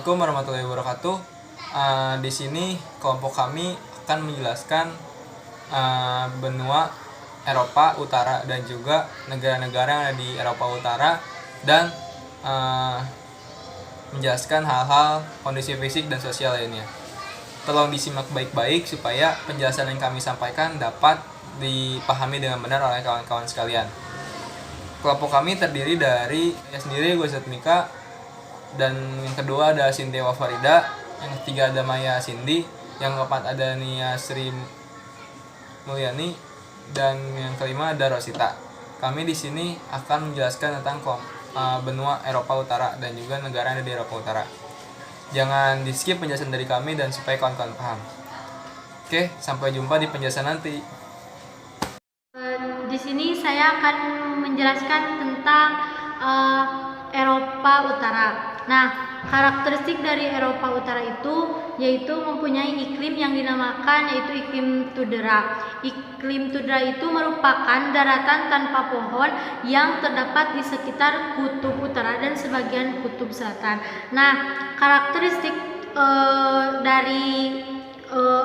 Assalamualaikum warahmatullahi wabarakatuh. Di sini kelompok kami akan menjelaskan benua Eropa Utara dan juga negara-negara yang ada di Eropa Utara dan menjelaskan hal-hal kondisi fisik dan sosial lainnya. Tolong disimak baik-baik supaya penjelasan yang kami sampaikan dapat dipahami dengan benar oleh kawan-kawan sekalian. Kelompok kami terdiri dari saya sendiri, Gosat Mika, dan yang kedua ada Cynthia Wafarida, yang ketiga ada Maya Cindy, yang keempat ada Nia Sri Mulyani, dan yang kelima ada Rosita. Kami di sini akan menjelaskan tentang benua Eropa Utara dan juga negara yang ada di Eropa Utara. Jangan di skip penjelasan dari kami dan supaya kawan-kawan paham. Oke, sampai jumpa di penjelasan nanti. Di sini saya akan menjelaskan tentang Eropa Utara. Nah, karakteristik dari Eropa Utara itu yaitu mempunyai iklim yang dinamakan yaitu iklim tundra. Iklim tundra itu merupakan daratan tanpa pohon yang terdapat di sekitar kutub utara dan sebagian kutub selatan. Nah, karakteristik dari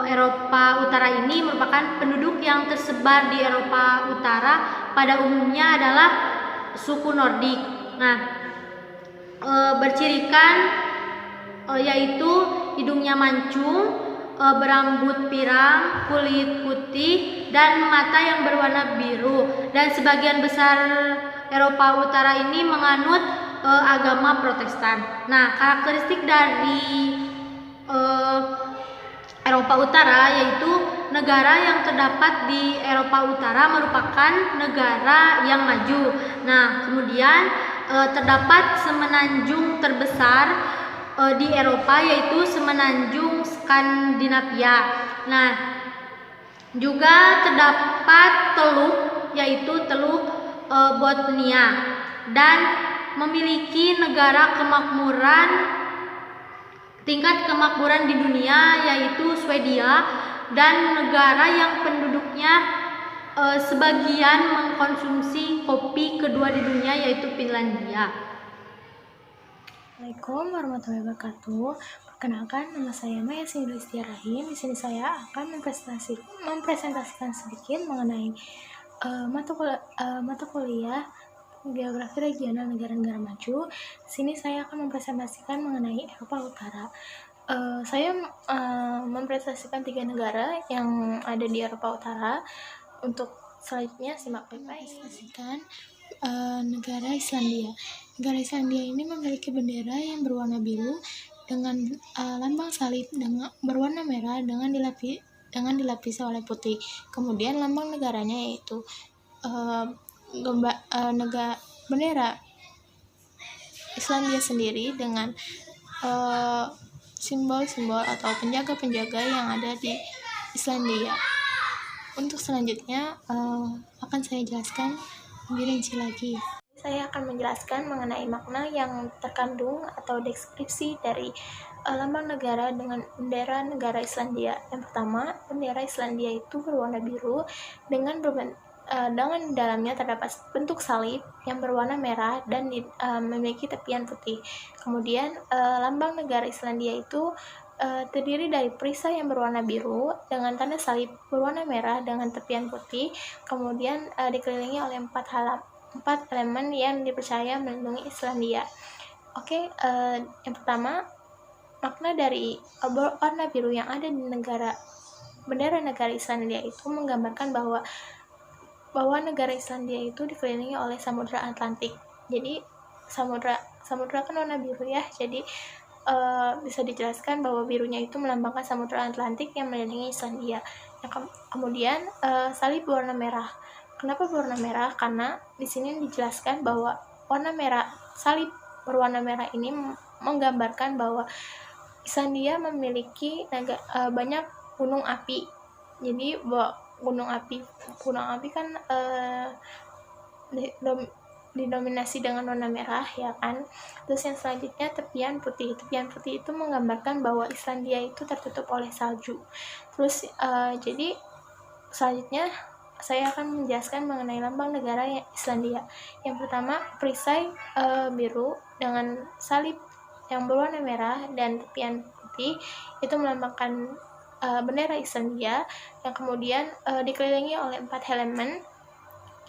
Eropa Utara ini merupakan penduduk yang tersebar di Eropa Utara pada umumnya adalah suku Nordik. Nah, bercirikan yaitu hidungnya mancung, berambut pirang, kulit putih, dan mata yang berwarna biru. Dan sebagian besar Eropa Utara ini menganut agama Protestan. Nah, karakteristik dari Eropa Utara yaitu negara yang terdapat di Eropa Utara merupakan negara yang maju. Nah, kemudian terdapat semenanjung terbesar di Eropa yaitu semenanjung Skandinavia. Nah, juga terdapat teluk yaitu teluk Bothnia dan memiliki tingkat kemakmuran di dunia yaitu Swedia, dan negara yang penduduknya sebagian mengkonsumsi kopi kedua di dunia yaitu Finlandia. Assalamualaikum warahmatullahi wabarakatuh. Perkenalkan, nama saya Maya Cindy Rahim. Di sini saya akan mempresentasikan sedikit mengenai mata kuliah Geografi Regional Negara-negara Maju. Di sini saya akan mempresentasikan mengenai Eropa Utara. Saya mempresentasikan 3 negara yang ada di Eropa Utara. Untuk selanjutnya simak baik-baik. Negara Islandia. Negara Islandia ini memiliki bendera yang berwarna biru dengan lambang salib berwarna merah dengan dilapisi oleh putih. Kemudian lambang negaranya yaitu bendera Islandia sendiri dengan simbol-simbol atau penjaga-penjaga yang ada di Islandia. Untuk selanjutnya akan saya jelaskan lebih rinci lagi. Saya akan menjelaskan mengenai makna yang terkandung atau deskripsi dari lambang negara dengan bendera negara Islandia. Yang pertama, bendera Islandia itu berwarna biru dengan dalamnya terdapat bentuk salib yang berwarna merah dan memiliki tepian putih. Kemudian lambang negara Islandia itu terdiri dari perisai yang berwarna biru dengan tanda salib berwarna merah dengan tepian putih, kemudian dikelilingi oleh 4 elemen yang dipercaya melindungi Islandia. Yang pertama, makna dari warna biru yang ada di bendera negara Islandia itu menggambarkan bahwa negara Islandia itu dikelilingi oleh Samudra Atlantik. Jadi samudra kan warna biru ya, jadi bisa dijelaskan bahwa birunya itu melambangkan Samudra Atlantik yang mengelilingi Islandia. Kemudian salib berwarna merah. Kenapa berwarna merah? Karena di sini dijelaskan bahwa salib berwarna merah ini menggambarkan bahwa Islandia memiliki banyak gunung api. Jadi gunung api kan didominasi dengan warna merah, ya kan. Terus yang selanjutnya tepian putih itu menggambarkan bahwa Islandia itu tertutup oleh salju. Terus jadi selanjutnya saya akan menjelaskan mengenai lambang negara Islandia. Yang pertama, perisai biru dengan salib yang berwarna merah dan tepian putih itu melambangkan bendera Islandia, yang kemudian dikelilingi oleh 4 halaman.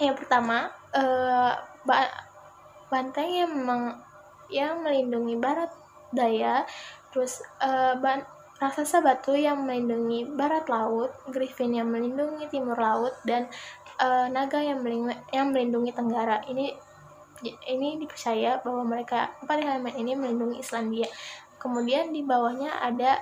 Yang pertama, banteng yang melindungi barat daya, terus raksasa batu yang melindungi barat laut, griffin yang melindungi timur laut, dan naga yang melindungi tenggara. Ini dipercaya bahwa mereka 4 elemen ini melindungi Islandia. Kemudian di bawahnya ada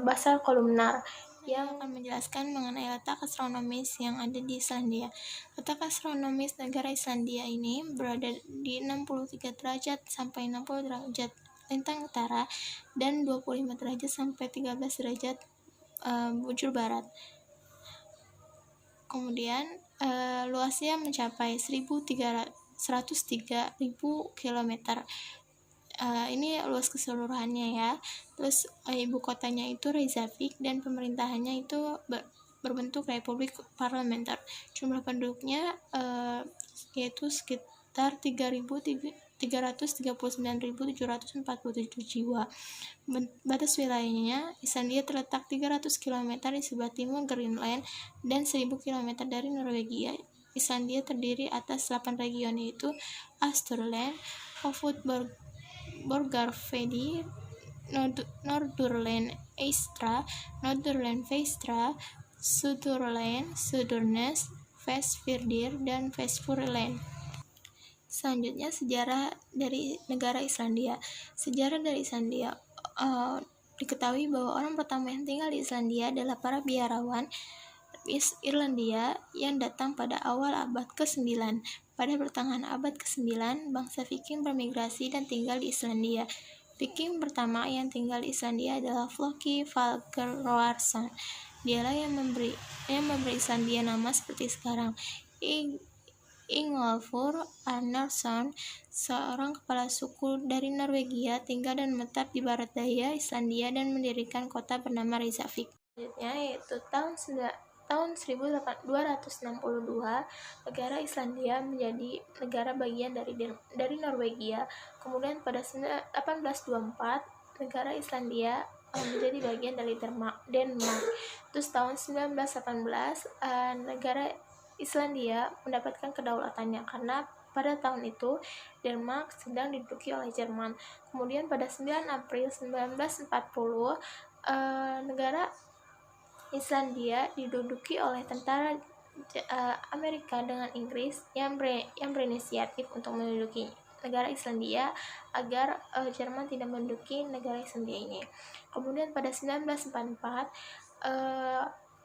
basal kolumnar yang akan menjelaskan mengenai letak astronomis yang ada di Islandia. Letak astronomis negara Islandia ini berada di 63 derajat sampai 60 derajat lintang utara dan 25 derajat sampai 13 derajat bujur barat. Kemudian luasnya mencapai 103.000 km. Ini luas keseluruhannya ya. Terus ibu kotanya itu Reykjavik dan pemerintahannya itu berbentuk republik parlementer. Jumlah penduduknya yaitu sekitar 339.747 jiwa. Batas wilayahnya, Islandia terletak 300 km di sebelah timur Greenland dan 1000 km dari Norwegia. Islandia terdiri atas 8 region, yaitu Asturland, Hofud, Borgarfjörður, Nordurland Eystra, Nordurland Vestra, Suðurland, Suðurnes, Vestfirðir, dan Vestfirðirland. Selanjutnya, sejarah dari negara Islandia. Sejarah dari Islandia, diketahui bahwa orang pertama yang tinggal di Islandia adalah para biarawan Irlandia yang datang pada awal abad ke-9. Pada pertengahan abad ke-9, bangsa Viking bermigrasi dan tinggal di Islandia. Viking pertama yang tinggal di Islandia adalah Floki Falkroarsson. Dialah yang memberi Islandia nama seperti sekarang. Ingolfur Arnarson, seorang kepala suku dari Norwegia, tinggal dan menetap di barat daya Islandia dan mendirikan kota bernama Reykjavik. Selanjutnya yaitu tahun 1262, negara Islandia menjadi negara bagian dari Norwegia. Kemudian pada 1824, negara Islandia menjadi bagian dari Denmark. Terus tahun 1918, negara Islandia mendapatkan kedaulatannya karena pada tahun itu Denmark sedang diduduki oleh Jerman. Kemudian pada 9 April 1940, negara Islandia diduduki oleh tentara Amerika dengan Inggris yang berinisiatif untuk menduduki negara Islandia agar Jerman tidak menduduki negara Islandia ini. Kemudian pada 1944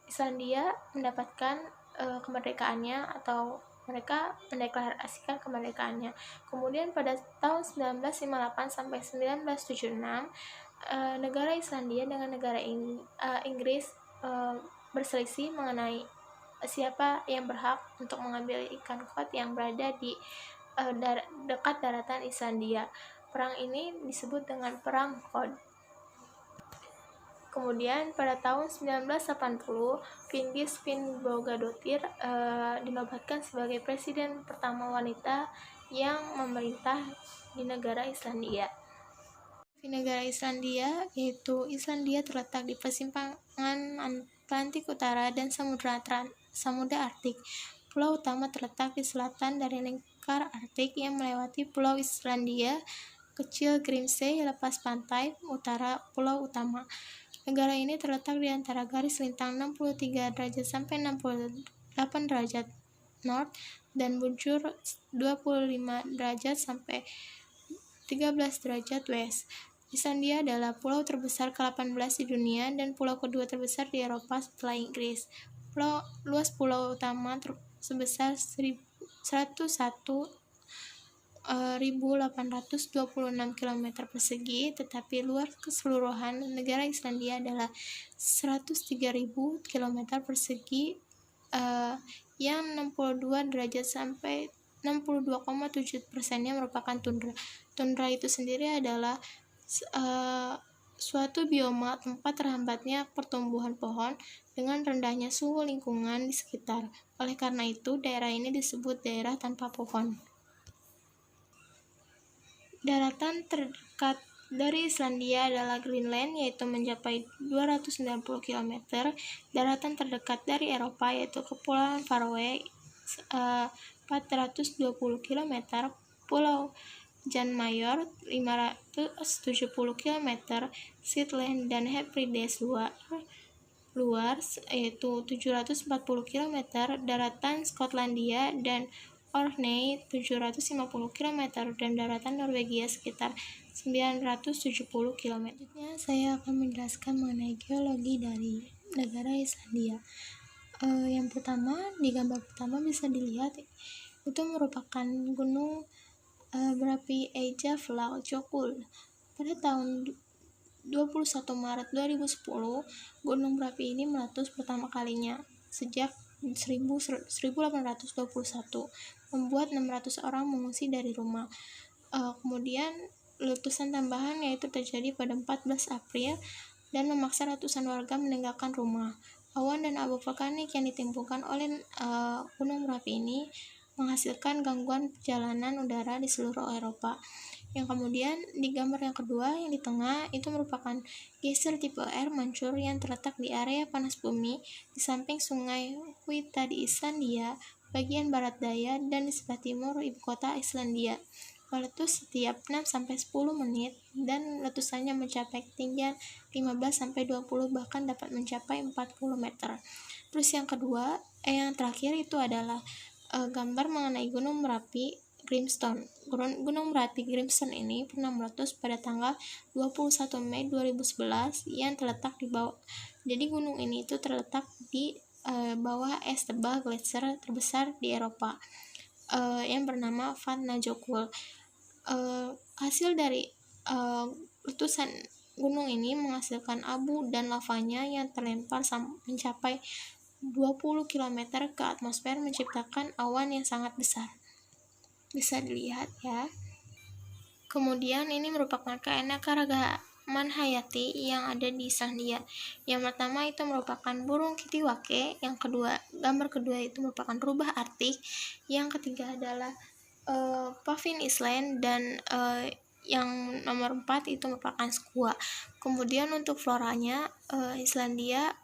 Islandia mendapatkan kemerdekaannya, atau mereka mendeklarasikan kemerdekaannya. Kemudian pada tahun 1958 sampai 1976 negara Islandia dengan negara Inggris berselisih mengenai siapa yang berhak untuk mengambil ikan kod yang berada di dekat daratan Islandia. Perang ini disebut dengan Perang Kod. Kemudian pada tahun 1980, Vigdis Finnbogadottir dinobatkan sebagai presiden pertama wanita yang memerintah di negara Islandia. Di negara Islandia, yaitu Islandia terletak di persimpangan Atlantik Utara dan Samudra Arktik. Pulau utama terletak di selatan dari lingkar Arktik yang melewati Pulau Islandia kecil Grimsey, lepas pantai utara pulau utama. Negara ini terletak di antara garis lintang 63 derajat sampai 68 derajat north dan bujur 25 derajat sampai 13 derajat west. Islandia adalah pulau terbesar ke-18 di dunia dan pulau kedua terbesar di Eropa setelah Inggris. Luas pulau utama sebesar 101.826 km persegi, tetapi luas keseluruhan negara Islandia adalah 103.000 km persegi, yang 62 derajat sampai 62,7%-nya merupakan tundra. Tundra itu sendiri adalah suatu bioma tempat terhambatnya pertumbuhan pohon dengan rendahnya suhu lingkungan di sekitar. Oleh karena itu, daerah ini disebut daerah tanpa pohon. Daratan terdekat dari Islandia adalah Greenland, yaitu mencapai 290 km. Daratan terdekat dari Eropa yaitu Kepulauan Faroe 420 km, Pulau Jan Mayor 570 km, Shetland dan Hebrides luar yaitu 740 km, daratan Skotlandia dan Orkney 750 km, dan daratan Norwegia sekitar 970 km. Selanjutnya saya akan menjelaskan mengenai geologi dari negara Islandia. Yang pertama, di gambar pertama bisa dilihat itu merupakan gunung berapi Eyjafjallajökull. Pada tahun 21 Maret 2010, gunung berapi ini meletus pertama kalinya sejak 1821, membuat 600 orang mengungsi dari rumah. Kemudian letusan tambahan yaitu terjadi pada 14 April dan memaksa ratusan warga meninggalkan rumah. Awan dan abu vulkanik yang ditimbulkan oleh gunung berapi ini menghasilkan gangguan perjalanan udara di seluruh Eropa. Yang kemudian di gambar yang kedua yang di tengah itu merupakan geyser tipe air mancur yang terletak di area panas bumi di samping sungai Hvita di Islandia, bagian barat daya dan di sebelah timur ibu kota Islandia. Meletus setiap 6-10 menit dan letusannya mencapai ketinggian 15-20 bahkan dapat mencapai 40 meter. Terus yang kedua, yang terakhir itu adalah gambar mengenai gunung berapi Grimstone. Gunung berapi Grimstone ini pernah meletus pada tanggal 21 Mei 2011 yang terletak di bawah. Jadi gunung ini itu terletak di bawah es tebal gletser terbesar di Eropa yang bernama Vatnajökull. Hasil dari letusan gunung ini menghasilkan abu dan lavanya yang terlempar mencapai 20 km ke atmosfer, menciptakan awan yang sangat besar. Bisa dilihat ya. Kemudian ini merupakan keanekaragaman hayati yang ada di Islandia. Yang pertama itu merupakan burung kitiwake, yang kedua, gambar kedua itu merupakan rubah Arktik, yang ketiga adalah Puffin Island, dan yang nomor 4 itu merupakan skua. Kemudian untuk floranya, Islandia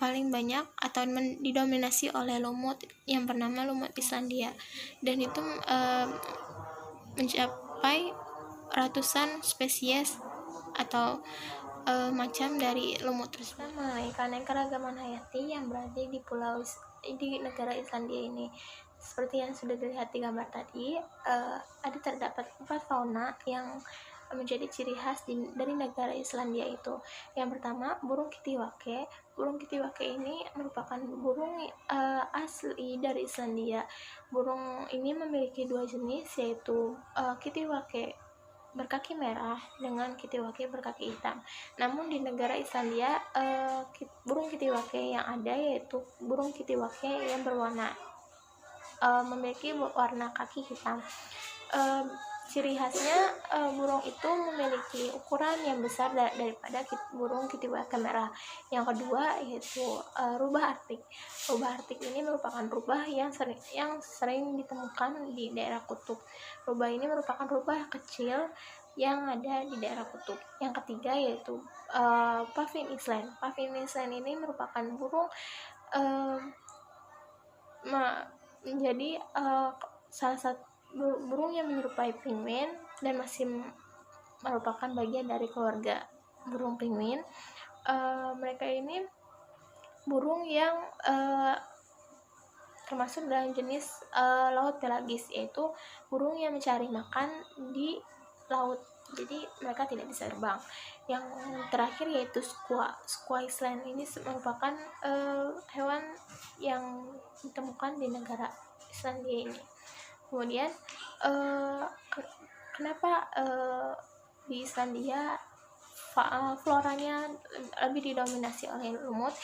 paling banyak atau didominasi oleh lumut yang bernama lumut Islandia, dan itu mencapai ratusan spesies atau macam dari lumut tersebut. Mengenai keanekaragaman hayati yang berada di negara Islandia ini, seperti yang sudah dilihat di gambar tadi, ada terdapat 4 fauna yang menjadi ciri khas dari negara Islandia itu. Yang pertama, burung kitiwake. Burung kitiwake ini merupakan burung asli dari Islandia. Burung ini memiliki 2 jenis, yaitu kitiwake berkaki merah dengan kitiwake berkaki hitam. Namun di negara Islandia, burung kitiwake yang ada yaitu burung kitiwake yang berwarna memiliki warna kaki hitam. Ciri khasnya burung itu memiliki ukuran yang besar daripada burung kitiwake merah. Yang kedua yaitu rubah Arktik. Rubah Arktik ini merupakan rubah yang sering ditemukan di daerah kutub. Rubah ini merupakan rubah kecil yang ada di daerah kutub. Yang ketiga yaitu Puffin Island. Puffin Island ini merupakan burung menjadi salah satu burung yang menyerupai penguin dan masih merupakan bagian dari keluarga burung penguin. Mereka ini burung yang termasuk dalam jenis laut pelagis, yaitu burung yang mencari makan di laut, jadi mereka tidak bisa terbang. Yang terakhir yaitu skua Island ini merupakan hewan yang ditemukan di negara Islandia ini. Kemudian kenapa di Islandia floranya lebih didominasi oleh lumut?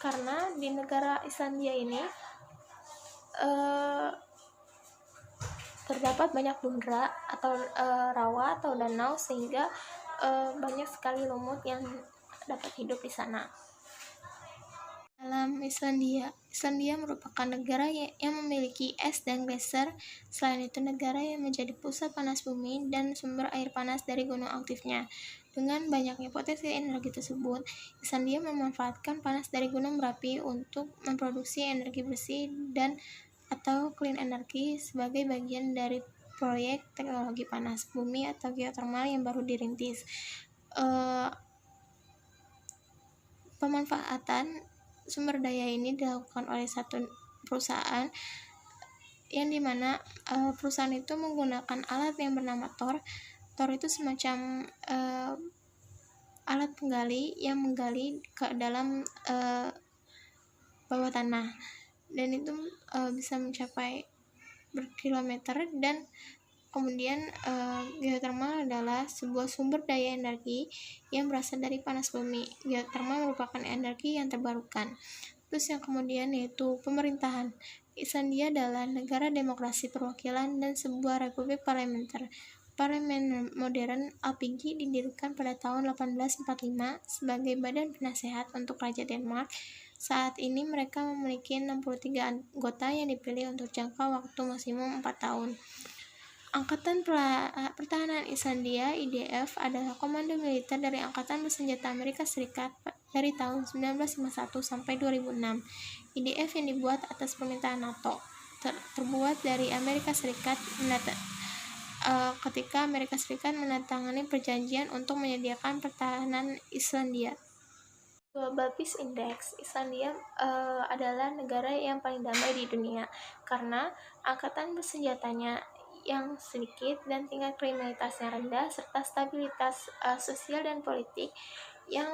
Karena di negara Islandia ini terdapat banyak tundra atau rawa atau danau, sehingga banyak sekali lumut yang dapat hidup di sana. Dalam Islandia, Islandia merupakan negara yang memiliki es dan gletser. Selain itu, negara yang menjadi pusat panas bumi dan sumber air panas dari gunung aktifnya. Dengan banyaknya potensi energi tersebut, Islandia memanfaatkan panas dari gunung berapi untuk memproduksi energi bersih dan atau clean energy sebagai bagian dari proyek teknologi panas bumi atau geothermal yang baru dirintis. Pemanfaatan sumber daya ini dilakukan oleh satu perusahaan yang dimana perusahaan itu menggunakan alat yang bernama Thor. Thor itu semacam alat penggali yang menggali ke dalam bawah tanah, dan itu bisa mencapai berkilometer. Dan kemudian geothermal adalah sebuah sumber daya energi yang berasal dari panas bumi. Geothermal merupakan energi yang terbarukan. Terus yang kemudian yaitu pemerintahan. Islandia adalah negara demokrasi perwakilan dan sebuah republik parlementer. Parlemen modern APG didirikan pada tahun 1845 sebagai badan penasehat untuk Raja Denmark. Saat ini mereka memiliki 63 anggota yang dipilih untuk jangka waktu maksimum 4 tahun. Angkatan Pertahanan Islandia (IDF) adalah komando militer dari Angkatan Bersenjata Amerika Serikat dari tahun 1951 sampai 2006. IDF yang dibuat atas permintaan NATO terbuat dari Amerika Serikat ketika Amerika Serikat menandatangani perjanjian untuk menyediakan pertahanan Islandia. Global Peace Index, Islandia adalah negara yang paling damai di dunia karena angkatan bersenjatanya yang sedikit dan tingkat kriminalitasnya rendah serta stabilitas sosial dan politik yang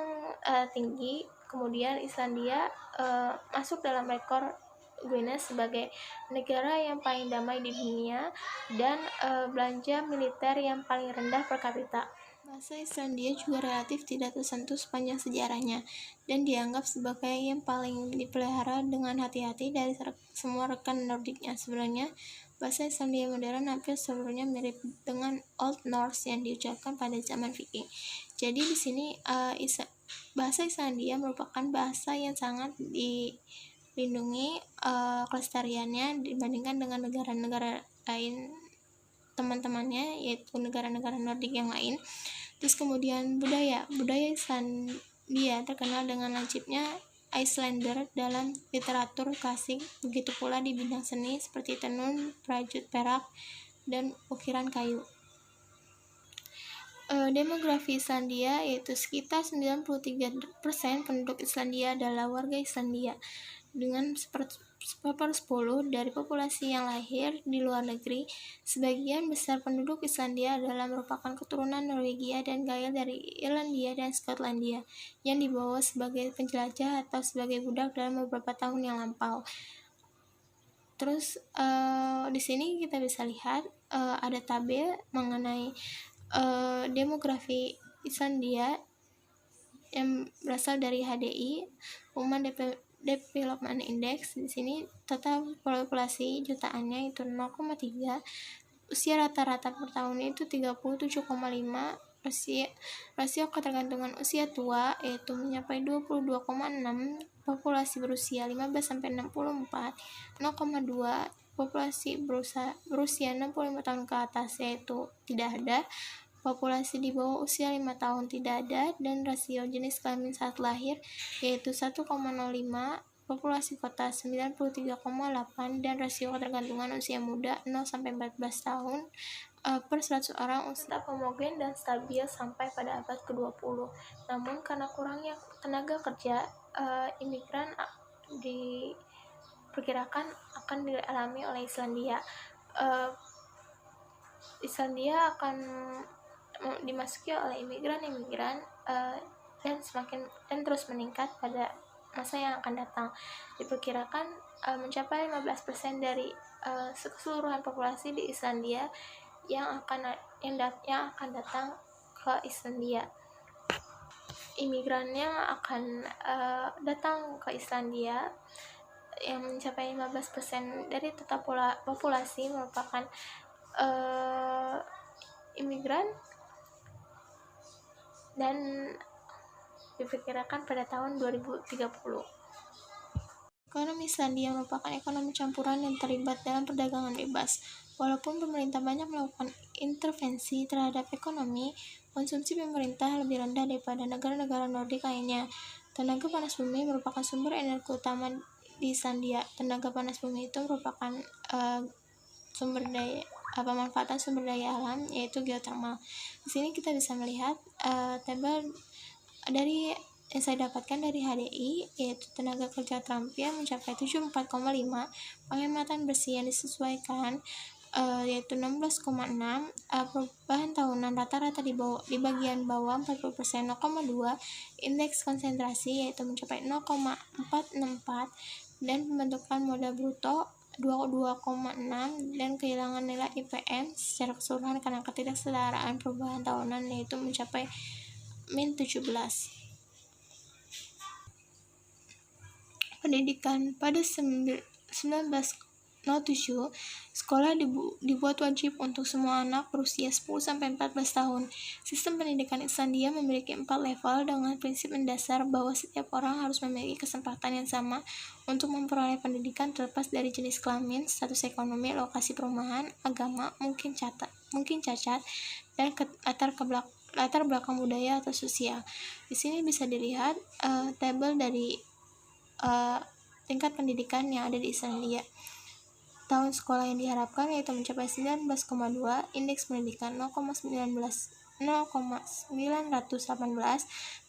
tinggi. Kemudian Islandia masuk dalam rekor Guinness sebagai negara yang paling damai di dunia dan belanja militer yang paling rendah per kapita. Bahasa Islandia juga relatif tidak tersentuh sepanjang sejarahnya dan dianggap sebagai yang paling dipelihara dengan hati-hati dari semua rekan Nordiknya. Sebenarnya, bahasa Islandia modern hampir seluruhnya mirip dengan Old Norse yang diucapkan pada zaman Viking. Jadi di sini bahasa Islandia merupakan bahasa yang sangat dilindungi kelestariannya dibandingkan dengan negara-negara lain teman-temannya, yaitu negara-negara Nordik yang lain. Terus kemudian budaya Islandia terkenal dengan lancipnya Islander dalam literatur klasik, begitu pula di bidang seni seperti tenun, prajut perak, dan ukiran kayu. Demografi Islandia yaitu sekitar 93% penduduk Islandia adalah warga Islandia, dengan 1/10 dari populasi yang lahir di luar negeri. Sebagian besar penduduk Islandia adalah merupakan keturunan Norwegia dan Gael dari Irlandia dan Skotlandia yang dibawa sebagai penjelajah atau sebagai budak dalam beberapa tahun yang lampau. Terus di sini kita bisa lihat ada tabel mengenai demografi Islandia yang berasal dari HDI, Human Development Index. Di sini total populasi jutaannya itu 0,3, usia rata-rata per tahunnya itu 37,5, rasio ketergantungan usia tua yaitu mencapai 22,6, populasi berusia 15 sampai 64 0,2, populasi berusia 65 tahun ke atas yaitu tidak ada, populasi di bawah usia 5 tahun tidak ada, dan rasio jenis kelamin saat lahir yaitu 1,05, populasi kota 93,8, dan rasio ketergantungan usia muda 0-14 tahun per 100 orang tetap homogen dan stabil sampai pada abad ke-20. Namun karena kurangnya tenaga kerja, imigran diperkirakan akan dialami oleh Islandia. Islandia akan dimasuki oleh imigran dan terus meningkat pada masa yang akan datang. Diperkirakan mencapai 15% dari keseluruhan populasi di Islandia yang akan datang ke Islandia. Imigran yang akan datang ke Islandia yang mencapai 15% dari total populasi merupakan imigran dan diperkirakan pada tahun 2030. Ekonomi Islandia merupakan ekonomi campuran yang terlibat dalam perdagangan bebas. Walaupun pemerintah banyak melakukan intervensi terhadap ekonomi, konsumsi pemerintah lebih rendah daripada negara-negara Nordik lainnya. Tenaga panas bumi merupakan sumber energi utama di Islandia. Tenaga panas bumi itu merupakan sumber daya pemanfaatan sumber daya alam, yaitu geothermal. Di sini kita bisa melihat tabel dari yang saya dapatkan dari HDI, yaitu tenaga kerja terampil mencapai 74,5, penghematan bersih yang disesuaikan yaitu 16,6, perubahan tahunan rata-rata di bagian bawah 40%, 0,2, indeks konsentrasi yaitu mencapai 0,464, dan pembentukan modal bruto 22,6, dan kehilangan nilai IPM secara keseluruhan karena ketidaksetaraan perubahan tahunan yaitu mencapai -17. Pendidikan pada 1907, sekolah dibuat wajib untuk semua anak berusia 10-14 tahun. Sistem pendidikan Islandia memiliki 4 level dengan prinsip mendasar bahwa setiap orang harus memiliki kesempatan yang sama untuk memperoleh pendidikan terlepas dari jenis kelamin, status ekonomi, lokasi perumahan, agama, mungkin cacat, dan latar belakang budaya atau sosial. Di sini bisa dilihat tabel dari tingkat pendidikan yang ada di Islandia. Tahun sekolah yang diharapkan yaitu mencapai 19,2, indeks pendidikan 0,918.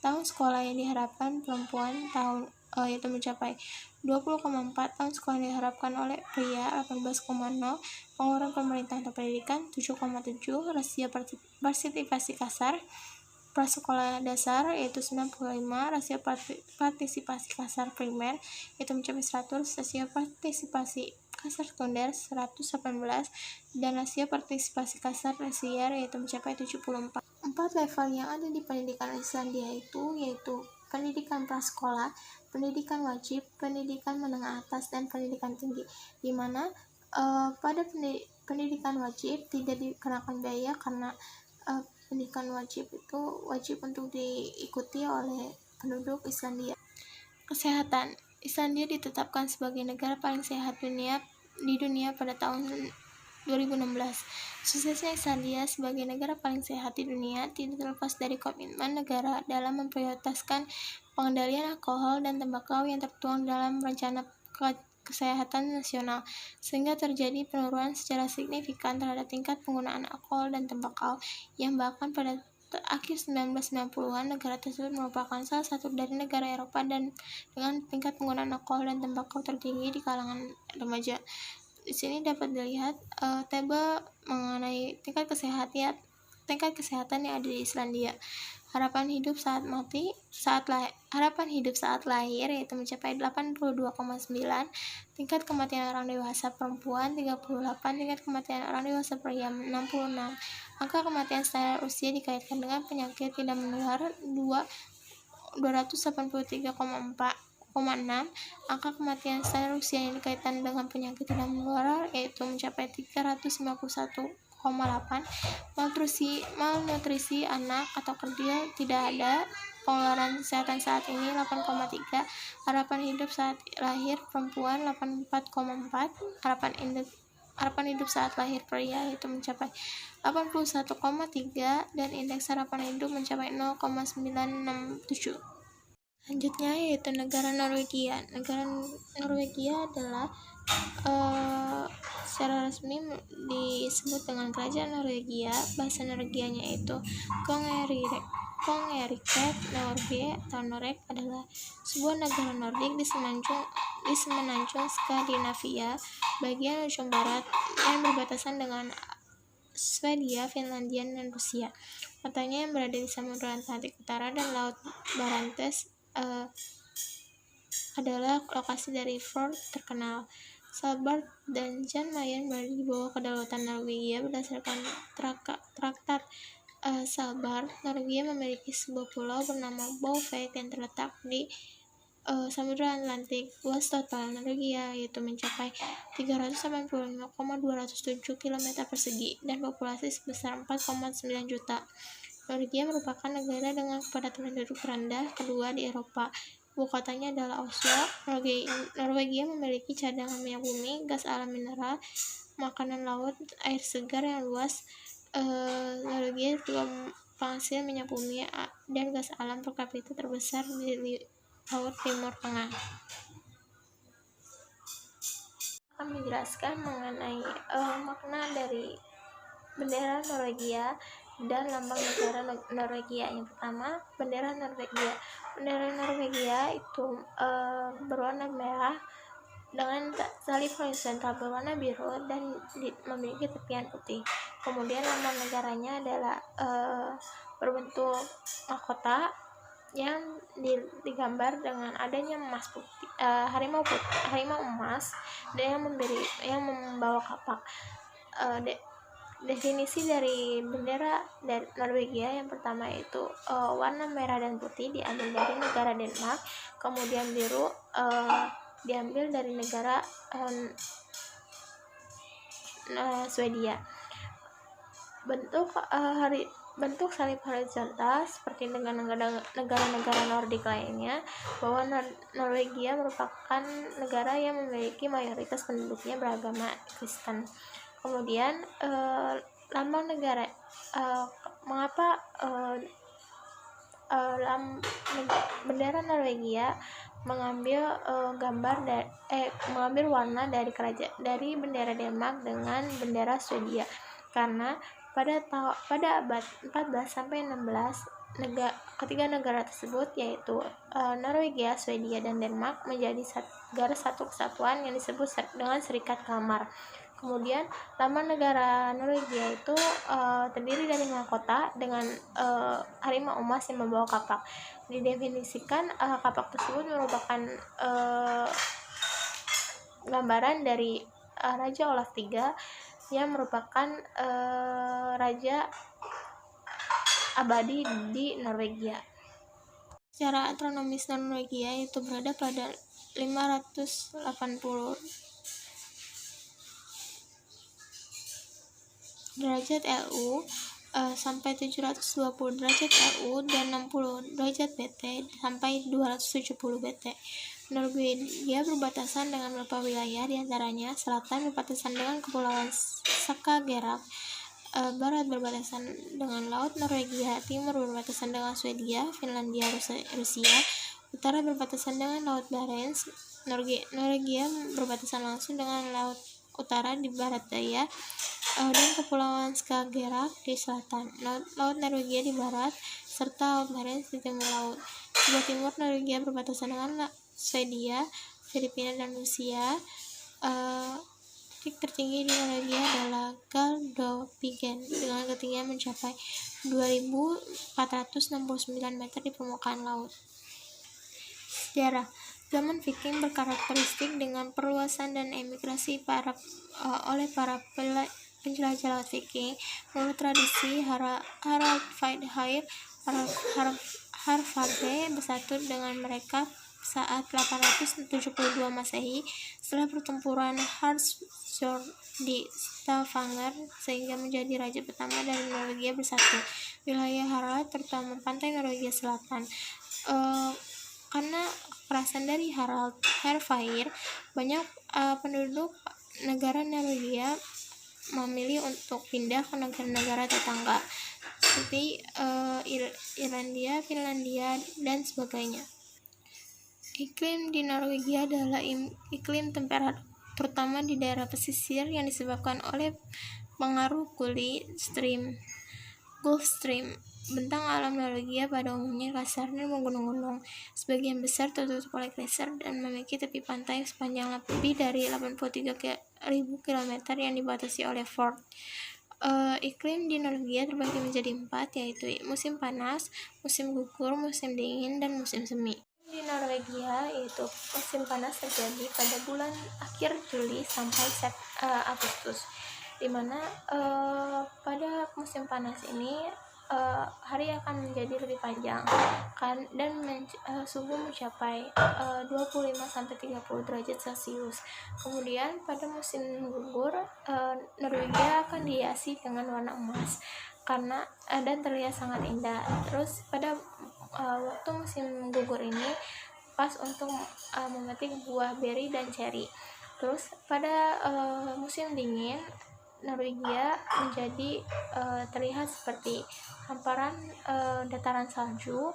Tahun sekolah yang diharapkan perempuan yaitu mencapai 20,4. Tahun sekolah yang diharapkan oleh pria 18,0. Pengeluaran pemerintah untuk pendidikan 7,7. Rasio partisipasi kasar prasekolah dasar yaitu 95, rasio partisipasi kasar primer yaitu mencapai 100, rasio partisipasi kasar sekunder 118, dan rasio partisipasi kasar tersier yaitu mencapai 74. 4 level yang ada di pendidikan Islandia yaitu pendidikan prasekolah, pendidikan wajib, pendidikan menengah atas, dan pendidikan tinggi, di mana pada pendidikan wajib tidak dikenakan biaya karena pendidikan wajib itu wajib untuk diikuti oleh penduduk Islandia. Kesehatan. Islandia ditetapkan sebagai negara paling sehat di dunia pada tahun 2016. Suksesnya Islandia sebagai negara paling sehat di dunia tidak terlepas dari komitmen negara dalam memprioritaskan pengendalian alkohol dan tembakau yang tertuang dalam rencana kesehatan nasional, sehingga terjadi penurunan secara signifikan terhadap tingkat penggunaan alkohol dan tembakau, yang bahkan pada akhir 1990-an negara tersebut merupakan salah satu dari negara Eropa dan dengan tingkat penggunaan alkohol dan tembakau tertinggi di kalangan remaja. Di sini dapat dilihat tabel mengenai tingkat kesehatan yang ada di Islandia. Harapan hidup saat lahir yaitu mencapai 82,9, tingkat kematian orang dewasa perempuan 38, tingkat kematian orang dewasa pria 66. Angka kematian standar usia dikaitkan dengan penyakit tidak menular 283,6. Angka kematian standar usia yang dikaitkan dengan penyakit tidak menular yaitu mencapai 351,8. Malnutrisi anak atau kerdil tidak ada. Pengeluaran kesehatan saat ini 8,3. Harapan hidup saat lahir perempuan 84,4. Harapan hidup saat lahir pria itu mencapai 81,3, dan indeks harapan hidup mencapai 0,967. Selanjutnya yaitu negara Norwegia. Negara Norwegia adalah secara resmi disebut dengan Kerajaan Norwegia. Bahasa Norwegianya yaitu Kongeriket Norge atau Noreg adalah sebuah negara Nordik di semenanjung Skandinavia bagian ujung barat yang berbatasan dengan Swedia, Finlandia, dan Rusia. Kotanya yang berada di Samudra Atlantik Utara dan Laut Barents adalah lokasi dari fjord terkenal. Svalbard dan Jan Mayen berada di bawah kedaulatan Norwegia berdasarkan Traktat Svalbard. Norwegia memiliki sebuah pulau bernama Bouvet yang terletak di Samudra Atlantik. Luas total Norwegia yaitu mencapai 385,207 km persegi dan populasi sebesar 4,9 juta. Norwegia merupakan negara dengan kepadatan penduduk terendah kedua di Eropa. Ibu kotanya adalah Oslo. Norwegia memiliki cadangan minyak bumi, gas alam mineral, makanan laut, air segar yang luas. Norwegia juga penghasil minyak bumi dan gas alam per kapita terbesar di Laut Timur Tengah. Akan menjelaskan mengenai makna dari bendera Norwegia dan lambang negara Norwegia. Yang pertama, bendera Norwegia. Bendera Norwegia itu berwarna merah dengan salib horizontal berwarna biru dan memiliki tepian putih. Kemudian lambang negaranya adalah berbentuk mahkota yang digambar dengan adanya harimau emas dan yang membawa kapak. Definisi dari bendera dari Norwegia yang pertama itu warna merah dan putih diambil dari negara Denmark, kemudian biru diambil dari negara Swedia. Bentuk salib horizontal seperti dengan negara-negara Nordik lainnya, bahwa Norwegia merupakan negara yang memiliki mayoritas penduduknya beragama Kristen. Kemudian lambang negara, mengapa bendera Norwegia mengambil mengambil warna dari bendera Denmark dengan bendera Swedia, karena pada abad 14 sampai 16 ketiga negara tersebut, yaitu Norwegia, Swedia, dan Denmark, menjadi negara satu kesatuan yang disebut dengan Serikat Kalmar. Kemudian lambang negara Norwegia itu terdiri dari mahkota dengan harimau emas yang membawa kapak. Didefinisikan kapak tersebut merupakan gambaran dari Raja Olaf III yang merupakan raja abadi di Norwegia. Secara astronomis Norwegia itu berada pada 580 derajat LU sampai 720 derajat LU dan 60 derajat BT sampai 270 BT. Norwegia berbatasan dengan beberapa wilayah, diantaranya selatan berbatasan dengan Kepulauan Skagerrak, barat berbatasan dengan Laut Norwegia, timur berbatasan dengan Swedia, Finlandia, Rusia, utara berbatasan dengan Laut Barents. Norwegia berbatasan langsung dengan Laut Utara di barat daya dan Kepulauan Skagerrak di selatan, Laut Norwegia di barat, serta Laut Barents di timur laut. Sebelah timur Norwegia berbatasan dengan Swedia, Filipina, dan Rusia. Titik tertinggi di Norwegia adalah Galdhøpiggen dengan ketinggian mencapai 2.469 meter di permukaan laut. Sejarah. Zaman Viking berkarakteristik dengan perluasan dan emigrasi oleh para penjelajah laut Viking. Menurut tradisi, Harald Fairhair Harfagre bersatu dengan mereka saat 872 Masehi setelah pertempuran Hardsfjord di Stavanger, sehingga menjadi raja pertama dari Norwegia bersatu. Wilayah Harald, terutama pantai Norwegia Selatan, karena kekerasan dari Harald Harfagre, banyak penduduk negara Norwegia memilih untuk pindah ke negara-negara tetangga seperti Irlandia, Finlandia, dan sebagainya. Iklim di Norwegia adalah iklim temperat, terutama di daerah pesisir yang disebabkan oleh pengaruh Gulf Stream. Bentang alam Norwegia pada umumnya kasar dan menggunung-gunung, sebagian besar tertutup oleh gletser dan memiliki tepi pantai sepanjang lebih dari 83.000 km yang dibatasi oleh fjord. Iklim di Norwegia terbagi menjadi 4, yaitu musim panas, musim gugur, musim dingin, dan musim semi. Di Norwegia, yaitu musim panas terjadi pada bulan akhir Juli sampai Agustus, di mana pada musim panas ini hari akan menjadi lebih panjang dan suhu mencapai 25-30 derajat Celcius. Kemudian pada musim gugur, Norwegia akan dihiasi dengan warna emas dan terlihat sangat indah. Terus pada waktu musim gugur ini, pas untuk memetik buah beri dan ceri. Terus pada musim dingin, Norwegia menjadi terlihat seperti hamparan dataran salju,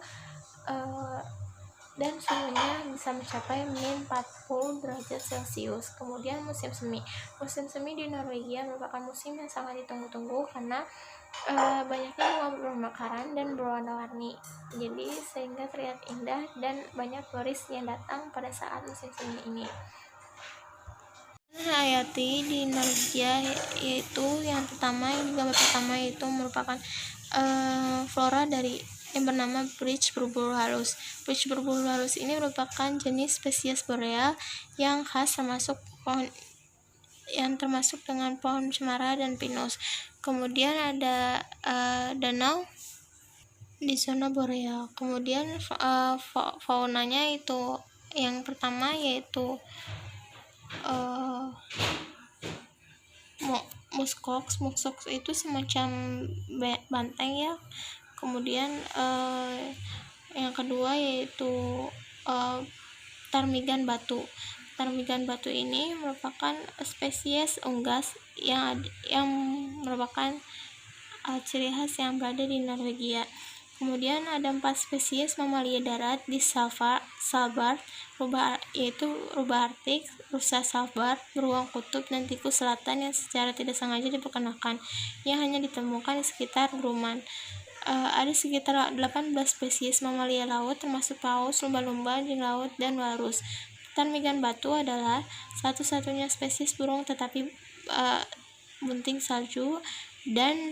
dan suhunya bisa mencapai min 40 derajat Celcius. Kemudian musim semi. Musim semi di Norwegia merupakan musim yang sangat ditunggu-tunggu karena banyaknya bunga bermekaran dan berwarna-warni. Jadi sehingga terlihat indah dan banyak turis yang datang pada saat musim semi ini. Hayati di Norwegia yaitu yang gambar pertama yaitu merupakan flora dari yang bernama Bridge Burbur halus. Bridge Burbur halus ini merupakan jenis spesies boreal yang khas termasuk dengan pohon cemara dan pinus. Kemudian ada danau di zona boreal. Kemudian faunanya itu yang pertama yaitu muskox itu semacam banteng ya. Kemudian yang kedua yaitu ptarmigan batu. Ptarmigan batu ini merupakan spesies unggas yang merupakan ciri khas yang berada di Norwegia. Kemudian ada 4 spesies mamalia darat di Svalbard, yaitu rubah Arktik, rusa Svalbard, beruang kutub, dan tikus selatan yang secara tidak sengaja diperkenalkan, yang hanya ditemukan di sekitar Grumman. Ada sekitar 18 spesies mamalia laut, termasuk paus, lumba-lumba di laut, dan walrus. Ptarmigan batu adalah satu-satunya spesies burung tetapi bunting salju, dan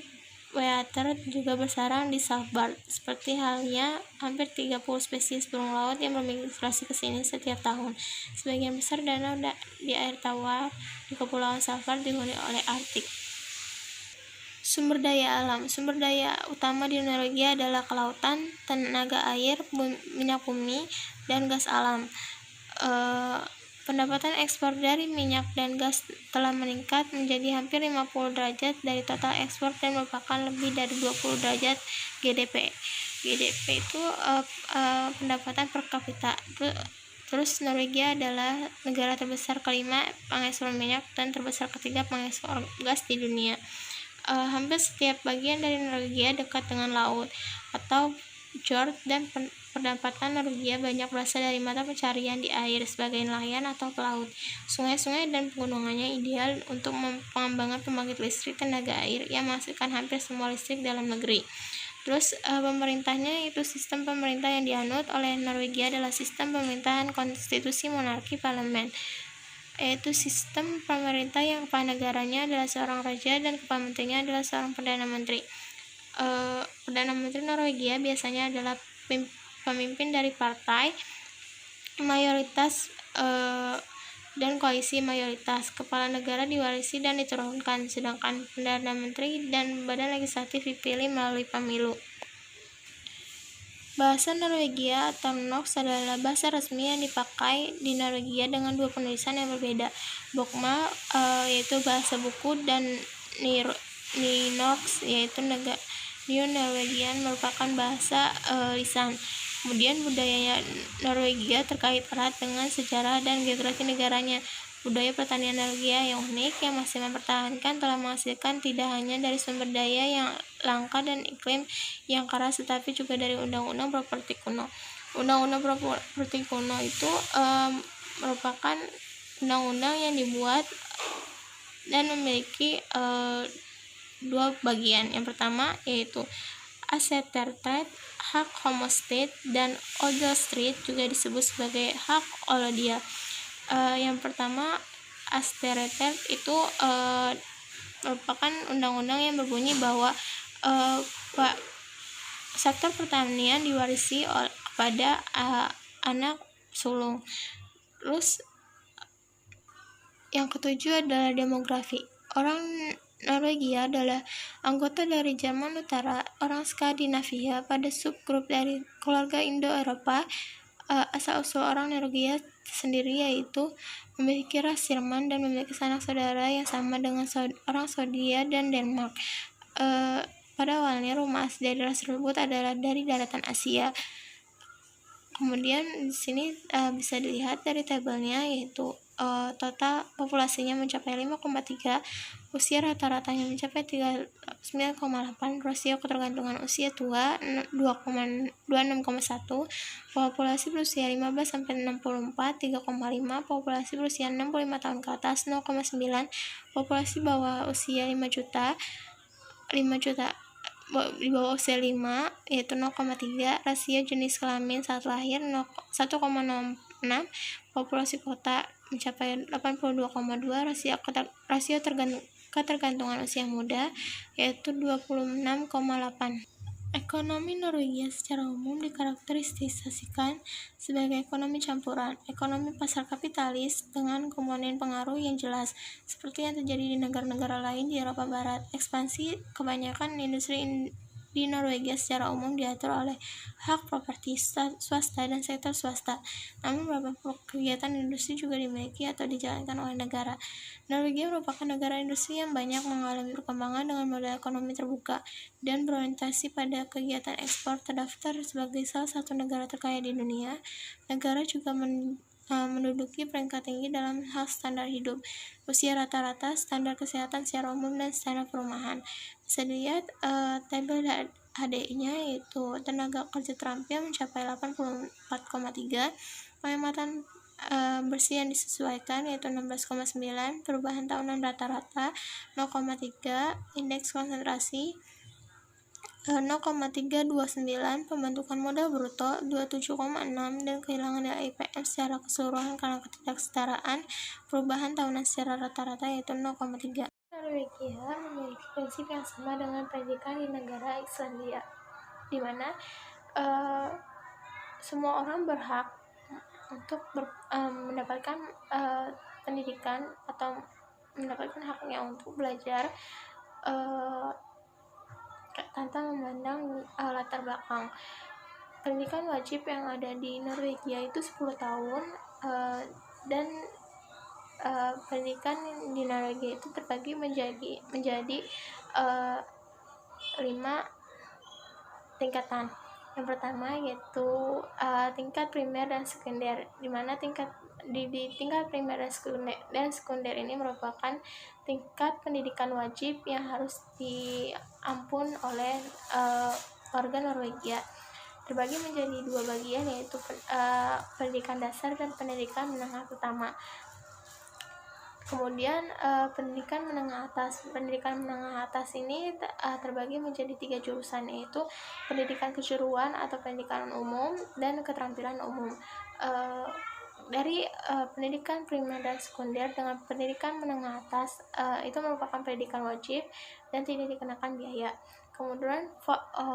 Weater juga bersarang di Svalbard. Seperti halnya hampir 30 spesies burung laut yang bermigrasi ke sini setiap tahun. Sebagian besar danau di air tawar di Kepulauan Svalbard dihuni oleh Arktik. Sumber daya alam. Sumber daya utama di Norwegia adalah kelautan, tenaga air, minyak bumi, dan gas alam. Pendapatan ekspor dari minyak dan gas telah meningkat menjadi hampir 50 derajat dari total ekspor dan merupakan lebih dari 20 derajat GDP. GDP itu pendapatan per kapita. Terus Norwegia adalah negara terbesar kelima pengekspor minyak dan terbesar ketiga pengekspor gas di dunia. Hampir setiap bagian dari Norwegia dekat dengan laut atau fjord, dan pendapatan Norwegia banyak berasal dari mata pencarian di air sebagai nelayan atau pelaut. Sungai-sungai dan pegunungannya ideal untuk pengembangan pembangkit listrik tenaga air yang menghasilkan hampir semua listrik dalam negeri. Terus pemerintahnya itu sistem pemerintah yang dianut oleh Norwegia adalah sistem pemerintahan konstitusi monarki parlemen, yaitu sistem pemerintah yang kepala negaranya adalah seorang raja dan kepala menterinya adalah seorang perdana menteri. Perdana Menteri Norwegia biasanya adalah pemimpin dari partai mayoritas dan koalisi mayoritas. Kepala negara diwarisi dan diturunkan, sedangkan Perdana Menteri dan badan legislatif dipilih melalui pemilu. Bahasa Norwegia atau Norsk adalah bahasa resmi yang dipakai di Norwegia dengan 2 penulisan yang berbeda. Bokmål yaitu bahasa buku, dan Nynorsk yaitu New Norwegian merupakan bahasa lisan. Kemudian budaya Norwegia terkait erat dengan sejarah dan geografi negaranya. Budaya pertanian Norwegia yang unik yang masih mempertahankan telah menghasilkan tidak hanya dari sumber daya yang langka dan iklim yang keras, tetapi juga dari undang-undang properti kuno. Undang-undang properti kuno itu merupakan undang-undang yang dibuat dan memiliki 2 bagian. Yang pertama yaitu Aseterteit, hak homestead, dan Odelsstrid juga disebut sebagai hak Olodia. Yang pertama Aseterteit itu merupakan undang-undang yang berbunyi bahwa sektor pertanian diwarisi kepada anak sulung. Terus yang ketujuh adalah demografi. Orang Norwegia adalah anggota dari Jerman Utara, orang Skandinavia pada subgrup dari keluarga Indo-Eropa. Asal-usul orang Norwegia sendiri yaitu memiliki ras Jerman dan memiliki sanak saudara yang sama dengan orang Swedia dan Denmark. Pada awalnya rumah asli dari ras tersebut adalah dari daratan Asia. Kemudian di sini bisa dilihat dari tabelnya, yaitu total populasinya mencapai 5,3, usia rata-ratanya mencapai 39,8, rasio ketergantungan usia tua 26,1, populasi berusia 15 sampai 64 3,5, populasi berusia 65 tahun ke atas 0,9, populasi bawah usia 5 juta di bawah usia 5 yaitu 0,3, rasio jenis kelamin saat lahir 1,06, populasi kota mencapai 82,2, rasio ketergantungan usia muda yaitu 26,8. Ekonomi Norwegia secara umum dikarakterisasikan sebagai ekonomi campuran, ekonomi pasar kapitalis dengan komponen pengaruh yang jelas, seperti yang terjadi di negara-negara lain di Eropa Barat. Ekspansi kebanyakan industri di Norwegia secara umum diatur oleh hak properti swasta dan sektor swasta, namun beberapa kegiatan industri juga dimiliki atau dijalankan oleh negara. Norwegia merupakan negara industri yang banyak mengalami perkembangan dengan model ekonomi terbuka dan berorientasi pada kegiatan ekspor. Terdaftar sebagai salah satu negara terkaya di dunia, negara juga menduduki peringkat tinggi dalam hal standar hidup, usia rata-rata, standar kesehatan secara umum, dan standar perumahan. Bisa dilihat tabel HDI-nya, yaitu tenaga kerja terampil mencapai 84,3, penghematan bersih yang disesuaikan yaitu 16,9, perubahan tahunan rata-rata 0,3, indeks konsentrasi 0,329, pembentukan modal bruto 27,6, dan kehilangan nilai IPM secara keseluruhan karena ketidaksetaraan perubahan tahunan secara rata-rata yaitu 0,3. Norwegia memiliki prinsip yang sama dengan pendidikan di negara Islandia, di mana semua orang berhak untuk mendapatkan pendidikan atau mendapatkan haknya untuk belajar tanpa memandang latar belakang. Pendidikan wajib yang ada di Norwegia itu 10 tahun dan pendidikan di Norwegia itu terbagi menjadi 5 tingkatan. Yang pertama yaitu tingkat primer dan sekunder, di mana di tingkat primer dan sekunder ini merupakan tingkat pendidikan wajib yang harus diampun oleh warga Norwegia. Terbagi menjadi 2 bagian, yaitu pendidikan dasar dan pendidikan menengah pertama. Kemudian pendidikan menengah atas. Pendidikan menengah atas ini terbagi menjadi 3 jurusan, yaitu pendidikan kejuruan atau pendidikan umum dan keterampilan umum. Dari pendidikan primer dan sekunder dengan pendidikan menengah atas itu merupakan pendidikan wajib dan tidak dikenakan biaya. Kemudian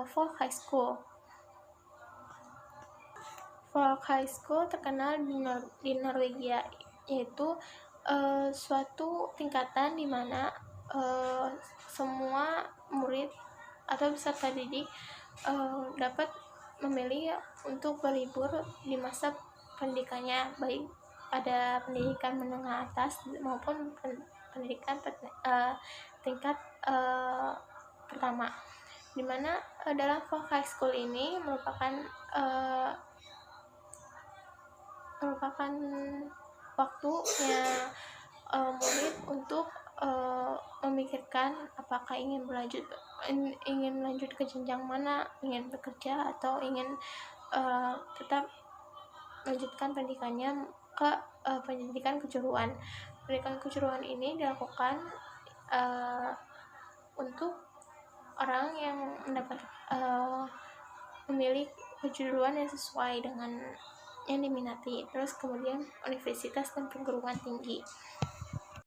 folk high school. Folk high school terkenal di Norwegia, yaitu suatu tingkatan di mana semua murid atau peserta didik dapat memilih untuk berlibur di masa pendidikannya, baik pada pendidikan menengah atas maupun pendidikan tingkat pertama, di mana dalam folk high school ini merupakan waktunya murid untuk memikirkan apakah ingin melanjut ke jenjang mana, ingin bekerja atau ingin tetap melanjutkan pendidikannya ke pendidikan kejuruan. Pendidikan kejuruan ini dilakukan untuk orang yang mendapat memilih kejuruan yang sesuai dengan yang diminati. Terus kemudian universitas dan perguruan tinggi.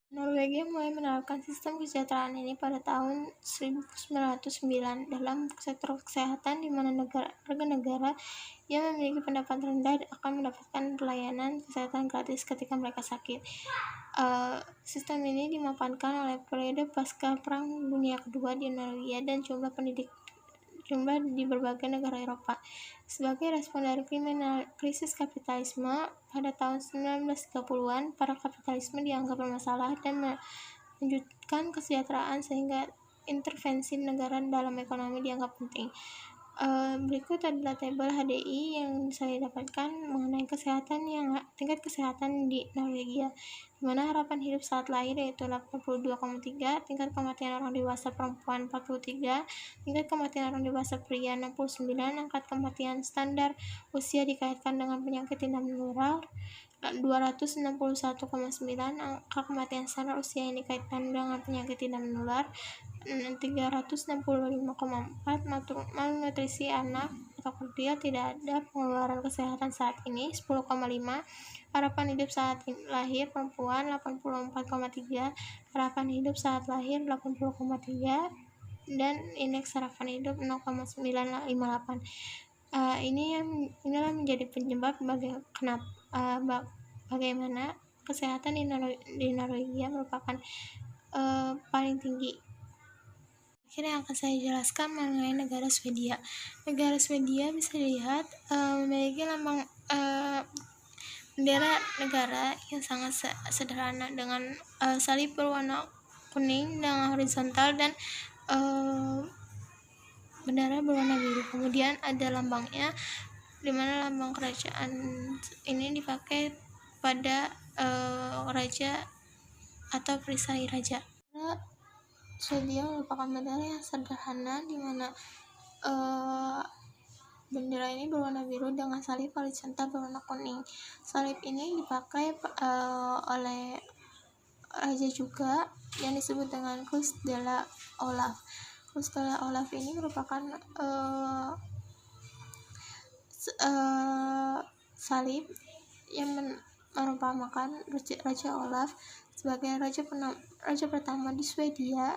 Norwegia mulai menerapkan sistem kesejahteraan ini pada tahun 1909 dalam sektor kesehatan, di mana warga negara yang memiliki pendapatan rendah akan mendapatkan pelayanan kesehatan gratis ketika mereka sakit. Sistem ini dimapankan oleh periode pasca Perang Dunia Kedua di Norwegia dan jumlah di berbagai negara Eropa. Sebagai respon dari krisis kapitalisme pada tahun 1930-an, para kapitalisme dianggap bermasalah dan melanjutkan kesejahteraan, sehingga intervensi negara dalam ekonomi dianggap penting. Berikut adalah tabel HDI yang saya dapatkan mengenai tingkat kesehatan di Norwegia, di mana harapan hidup saat lahir yaitu 82,3, tingkat kematian orang dewasa perempuan 43, tingkat kematian orang dewasa pria 69, angka kematian standar usia dikaitkan dengan penyakit tidak menular 261,9, angka kematian standar usia yang dikaitkan dengan penyakit tidak menular 365,4, malnutrisi anak atau kecil tidak ada pengeluaran kesehatan saat ini 10,5, harapan hidup saat lahir perempuan 84,3, harapan hidup saat lahir 80,3, dan indeks harapan hidup 0,958. Inilah menjadi penyebab bagaimana kesehatan di Norwegia merupakan paling tinggi. Akhirnya akan saya jelaskan mengenai negara Swedia. Negara Swedia bisa dilihat memiliki lambang bendera negara yang sangat sederhana dengan salib berwarna kuning dengan horizontal dan bendera berwarna biru. Kemudian ada lambangnya, di mana lambang kerajaan ini dipakai pada raja atau perisai raja. Swedia merupakan bendera yang sederhana, di mana bendera ini berwarna biru dengan salib horizontal berwarna kuning. Salib ini dipakai oleh raja juga yang disebut dengan Krus della Olaf. Krus della Olaf ini merupakan salib yang merupakan Raja Olaf sebagai raja pertama di Swedia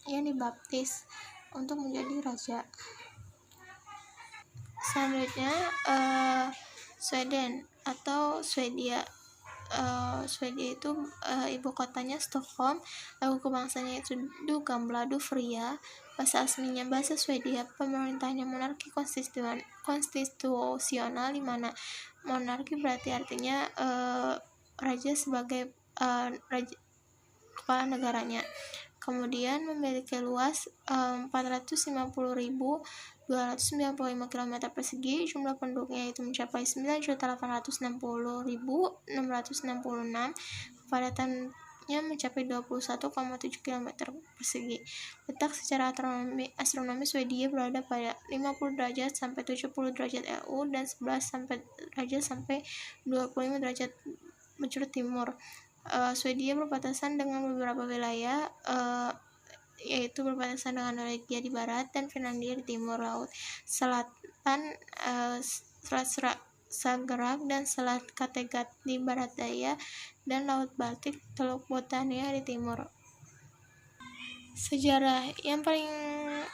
yang dibaptis untuk menjadi raja. Selanjutnya Sweden atau Swedia. Swedia itu ibu kotanya Stockholm, lagu kebangsanya itu Du Gamla Du Fria, bahasa aslinya bahasa Swedia, pemerintahnya monarki konstitusional, di mana monarki berarti artinya raja sebagai kepala negaranya. Kemudian memiliki luas 450.295 km persegi, jumlah penduduknya itu mencapai 9.860.666, kepadatannya mencapai 21,7 km persegi. Letak secara astronomi Swedia berada pada 50 derajat sampai 70 derajat EU dan 11 derajat sampai 25 derajat menurut timur. Swedia berbatasan dengan beberapa wilayah, yaitu berbatasan dengan Norwegia di barat dan Finlandia di timur, laut selatan Selat Skagerrak dan Selat Kattegat di barat daya, dan laut Baltik, Teluk Bothnia di timur. Sejarah yang paling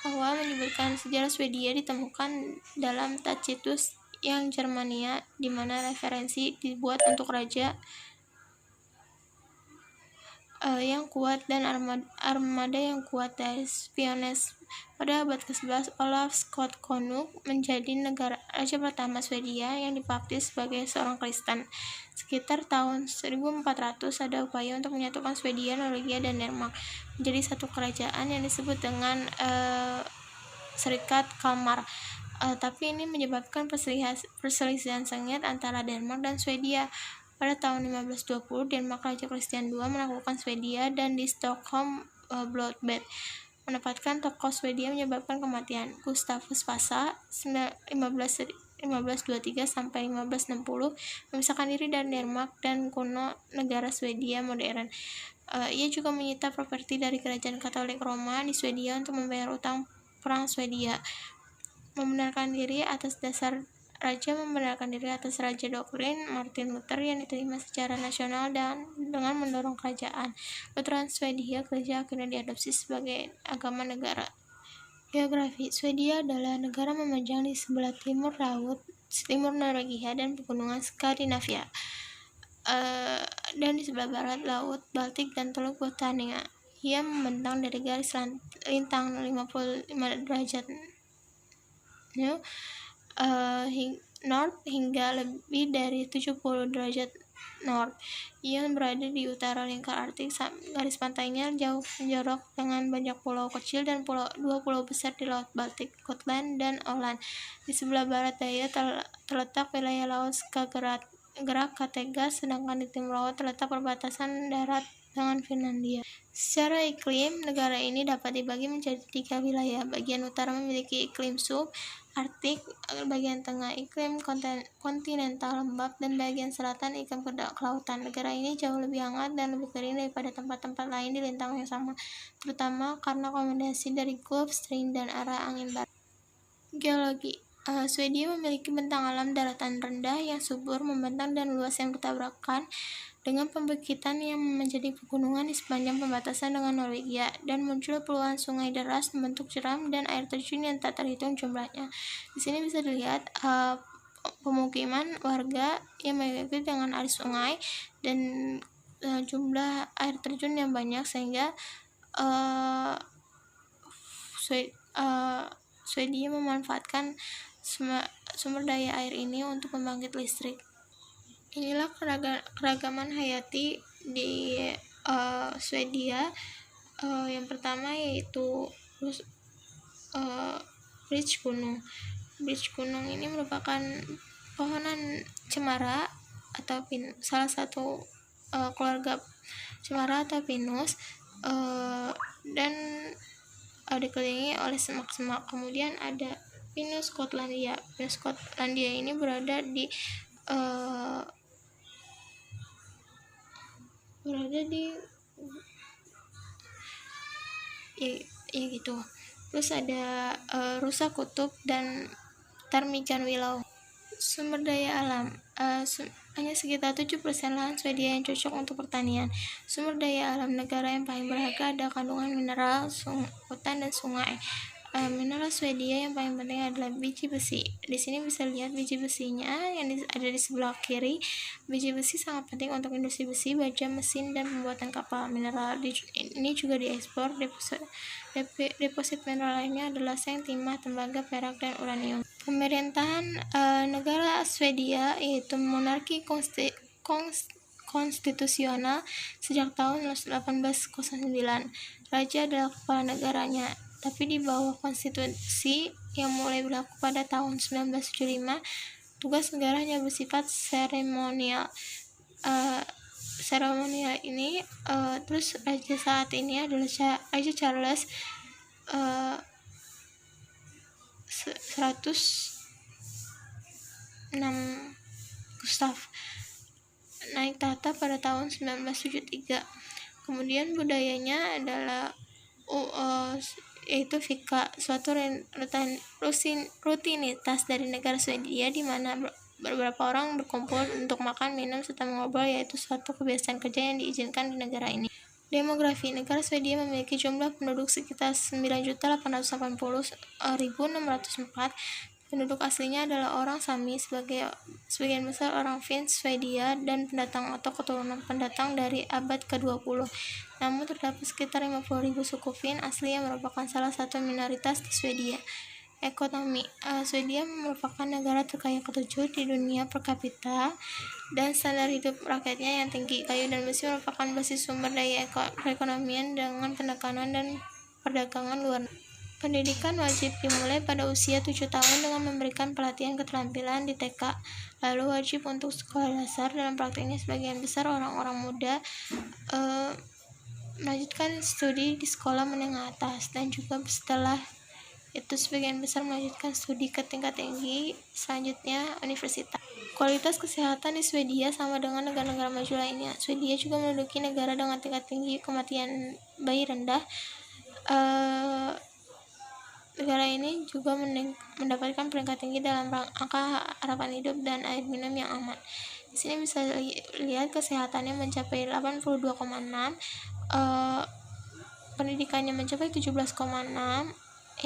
awal menyebutkan sejarah Swedia ditemukan dalam Tacitus yang Germania, di mana referensi dibuat untuk raja yang kuat dan armada yang kuat dari spiones. Pada abad ke-11, Olaf Scott Konung menjadi raja pertama Swedia yang dibaptis sebagai seorang Kristen. Sekitar tahun 1400 ada upaya untuk menyatukan Swedia, Norwegia, dan Denmark menjadi satu kerajaan yang disebut dengan Serikat Kalmar. Tapi ini menyebabkan perselisihan sengit antara Denmark dan Swedia. Pada tahun 1520, Denmark Raja Christian II menaklukkan Swedia, dan di Stockholm Bloodbath menempatkan tokoh Swedia menyebabkan kematian. Gustavus Vasa 1523 sampai 1560 memisahkan diri dari Denmark dan kuno negara Swedia modern. Ia juga menyita properti dari kerajaan Katolik Roma di Swedia untuk membayar utang perang Swedia. Raja membenarkan diri atas Raja Doktrin Martin Luther yang diterima secara nasional, dan dengan mendorong kerajaan Lutheran Swedia, gereja akhirnya diadopsi sebagai agama negara. Geografi: Swedia adalah negara memanjang di sebelah timur Norwegia dan pegunungan Skandinavia, dan di sebelah barat Laut Baltik dan Teluk Bothnia. Ia membentang dari garis lintang 55 derajat north hingga lebih dari 70 derajat Nord yang berada di utara lingkar Arktik. Garis pantainya jauh menjorok dengan banyak pulau kecil dan dua pulau besar di Laut Baltik, Gotland dan Åland. Di sebelah barat daya terletak wilayah laut Skagerrak Kattegat, sedangkan di timur laut terletak perbatasan darat dengan Finlandia. Secara iklim, negara ini dapat dibagi menjadi 3 wilayah. Bagian utara memiliki iklim sub-Arktik, bagian tengah iklim kontinental lembab, dan bagian selatan iklim kelautan. Negara ini jauh lebih hangat dan lebih kering daripada tempat-tempat lain di lintang yang sama, terutama karena kombinasi dari Gulf Stream dan arah angin barat. Geologi. Swedia memiliki bentang alam daratan rendah yang subur, membentang dan luas yang bertabrakan dengan pembukitan yang menjadi pegunungan di sepanjang perbatasan dengan Norwegia, dan muncul puluhan sungai deras membentuk jeram dan air terjun yang tak terhitung jumlahnya. Di sini bisa dilihat pemukiman warga yang mengikuti dengan arus sungai dan jumlah air terjun yang banyak, sehingga Swedia memanfaatkan sumber daya air ini untuk membangkit listrik. Inilah keragaman hayati di Swedia. Yang pertama yaitu bridge gunung. Bridge gunung ini merupakan pohonan cemara atau salah satu keluarga cemara atau pinus, dan dikelilingi oleh semak-semak. Kemudian ada Pinus Skotlandia. Pinus Skotlandia ini berada di ya gitu. Terus ada rusa kutub dan ptarmigan Willow. Sumber daya alam. Hanya sekitar 7% lahan Swedia yang cocok untuk pertanian. Sumber daya alam negara yang paling berharga ada kandungan mineral, hutan, dan sungai. Mineral Swedia yang paling penting adalah biji besi. Di sini bisa lihat biji besinya yang ada di sebelah kiri. Biji besi sangat penting untuk industri besi, baja, mesin, dan pembuatan kapal. Mineral ini juga diekspor. Deposit mineral lainnya adalah seng, timah, tembaga, perak, dan uranium. Pemerintahan negara Swedia yaitu monarki konstitusional sejak tahun 1809. Raja adalah kepala negaranya, tapi di bawah konstitusi yang mulai berlaku pada tahun 1975, tugas negara hanya bersifat seremonial. Seremonial ini terus raja saat ini adalah Raja Charles 106 Gustav naik tahta pada tahun 1973. Kemudian budayanya adalah yaitu fika, suatu rutinitas dari negara Swedia di mana beberapa orang berkumpul untuk makan, minum, serta mengobrol, yaitu suatu kebiasaan kerja yang diizinkan di negara ini. Demografi. Negara Swedia memiliki jumlah penduduk sekitar 9.880.604. Penduduk aslinya adalah orang Sami, sebagian besar orang Finns, Swedia, dan pendatang atau keturunan pendatang dari abad ke-20. Namun terdapat sekitar 50.000 suku Finn asli yang merupakan salah satu minoritas di Swedia. Ekonomi. Swedia merupakan negara terkaya ke-7 di dunia per kapita, dan standar hidup rakyatnya yang tinggi. Kayu dan besi merupakan basis sumber daya perekonomian dengan penekanan dan perdagangan luar negeri. Pendidikan wajib dimulai pada usia 7 tahun dengan memberikan pelatihan keterampilan di TK, lalu wajib untuk sekolah dasar. Dalam praktiknya sebagian besar orang-orang muda melanjutkan studi di sekolah menengah atas, dan juga setelah itu sebagian besar melanjutkan studi ke tingkat tinggi, selanjutnya universitas. Kualitas kesehatan di Swedia sama dengan negara-negara maju lainnya. Swedia juga menduduki negara dengan tingkat tinggi kematian bayi rendah. Negara ini juga mendapatkan peringkat tinggi dalam angka harapan hidup dan air minum yang aman. Di sini bisa lihat kesehatannya mencapai 82,6, pendidikannya mencapai 17,6,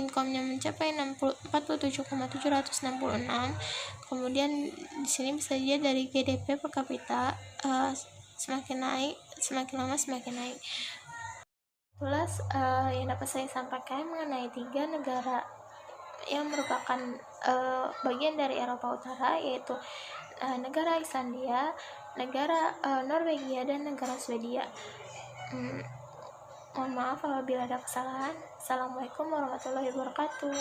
income-nya mencapai 47,766. Kemudian di sini bisa dilihat dari GDP per kapita semakin lama semakin naik. Itulah yang dapat saya sampaikan mengenai 3 negara yang merupakan bagian dari Eropa Utara, yaitu negara Islandia, negara Norwegia dan negara Swedia. Mohon maaf apabila ada kesalahan. Assalamualaikum warahmatullahi wabarakatuh.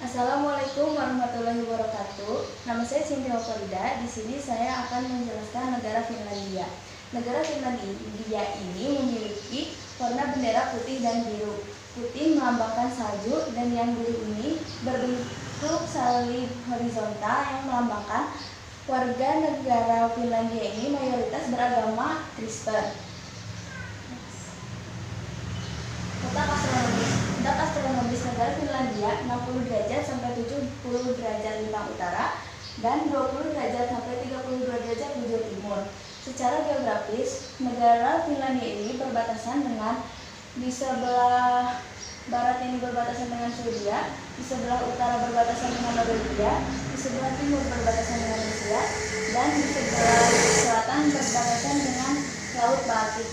Assalamualaikum warahmatullahi wabarakatuh. Nama saya Cynthia Farida. Di sini saya akan menjelaskan negara Finlandia. Negara Finlandia ini memiliki warna bendera putih dan biru. Putih melambangkan salju dan yang biru ini berbentuk salib horizontal yang melambangkan warga negara Finlandia ini mayoritas beragama Kristen. Letak astronomis negara Finlandia 60 derajat sampai 70 derajat lintang utara dan 20 derajat sampai 32 derajat bujur timur. Secara geografis, negara Finlandia ini berbatasan dengan di sebelah barat ini berbatasan dengan Swedia, di sebelah utara berbatasan dengan Norwegia, di sebelah timur berbatasan dengan Rusia, dan di sebelah selatan berbatasan dengan Laut Baltik.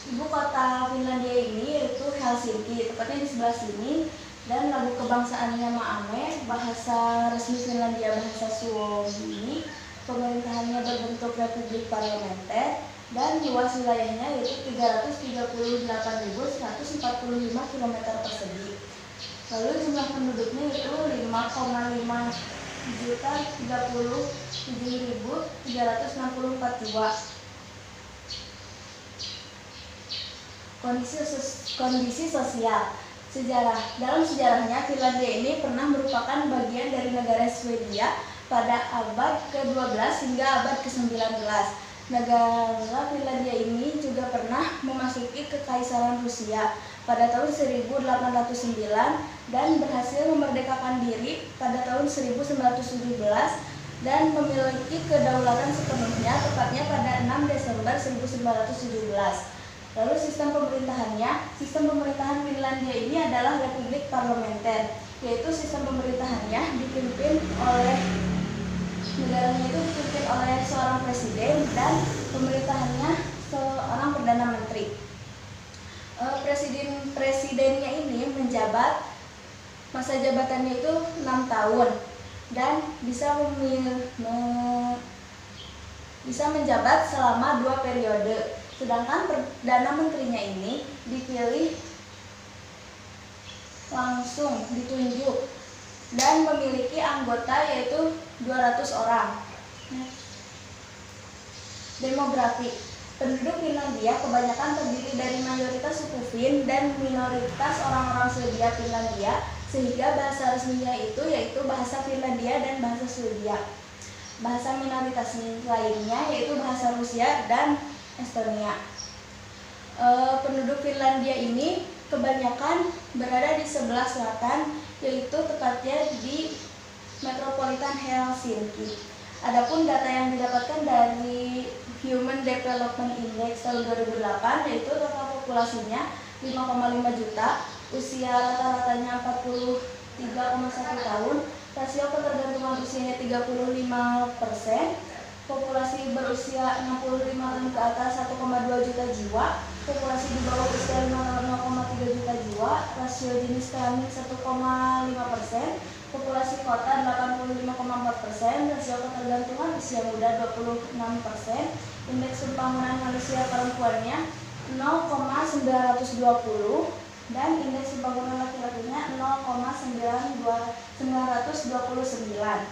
Ibu kota Finlandia ini yaitu Helsinki, tepatnya di sebelah sini, dan lagu kebangsaannya Maamme, bahasa resmi Finlandia bahasa Suomi, pemerintahannya berbentuk republik parlementer, dan luas wilayahnya yaitu 338.145 km persegi. Lalu jumlah penduduknya itu 5,5.037.364 jiwa. Kondisi sosial. Dalam sejarahnya, Finlandia ini pernah merupakan bagian dari negara Swedia pada abad ke-12 hingga abad ke-19. Negara Finlandia ini juga pernah memasuki Kekaisaran Rusia pada tahun 1809 dan berhasil memerdekakan diri pada tahun 1917 dan memiliki kedaulatan sepenuhnya tepatnya pada 6 Desember 1917. Lalu sistem pemerintahan Finlandia ini adalah republik parlementer, yaitu sistem pemerintahannya dipimpin oleh seorang presiden dan pemerintahannya seorang perdana menteri. Presidennya ini menjabat, masa jabatannya itu 6 tahun dan bisa menjabat selama 2 periode. Sedangkan Perdana Menterinya ini dipilih langsung, ditunjuk, dan memiliki anggota yaitu 200 orang. Demografi. Penduduk Finlandia kebanyakan terdiri dari mayoritas suku Fin dan minoritas orang-orang Swedia Finlandia, sehingga bahasa resminya itu yaitu bahasa Finlandia dan bahasa Swedia. Bahasa minoritas lainnya yaitu bahasa Rusia dan Estonia. Penduduk Finlandia ini kebanyakan berada di sebelah selatan, yaitu tepatnya di metropolitan Helsinki. Adapun data yang didapatkan dari Human Development Index tahun 2008, yaitu total populasinya 5,5 juta, usia rata-ratanya 43,1 tahun, rasio ketergantungan usianya 35%, populasi berusia 65 tahun ke atas 1,2 juta jiwa, populasi di bawah usia 0,3 juta jiwa, rasio jenis kelamin 1,5%, populasi kota 85,4%, rasio ketergantungan usia muda 26%, indeks pembangunan manusia perempuannya 0,920 dan indeks pembangunan laki-lakinya 0,929.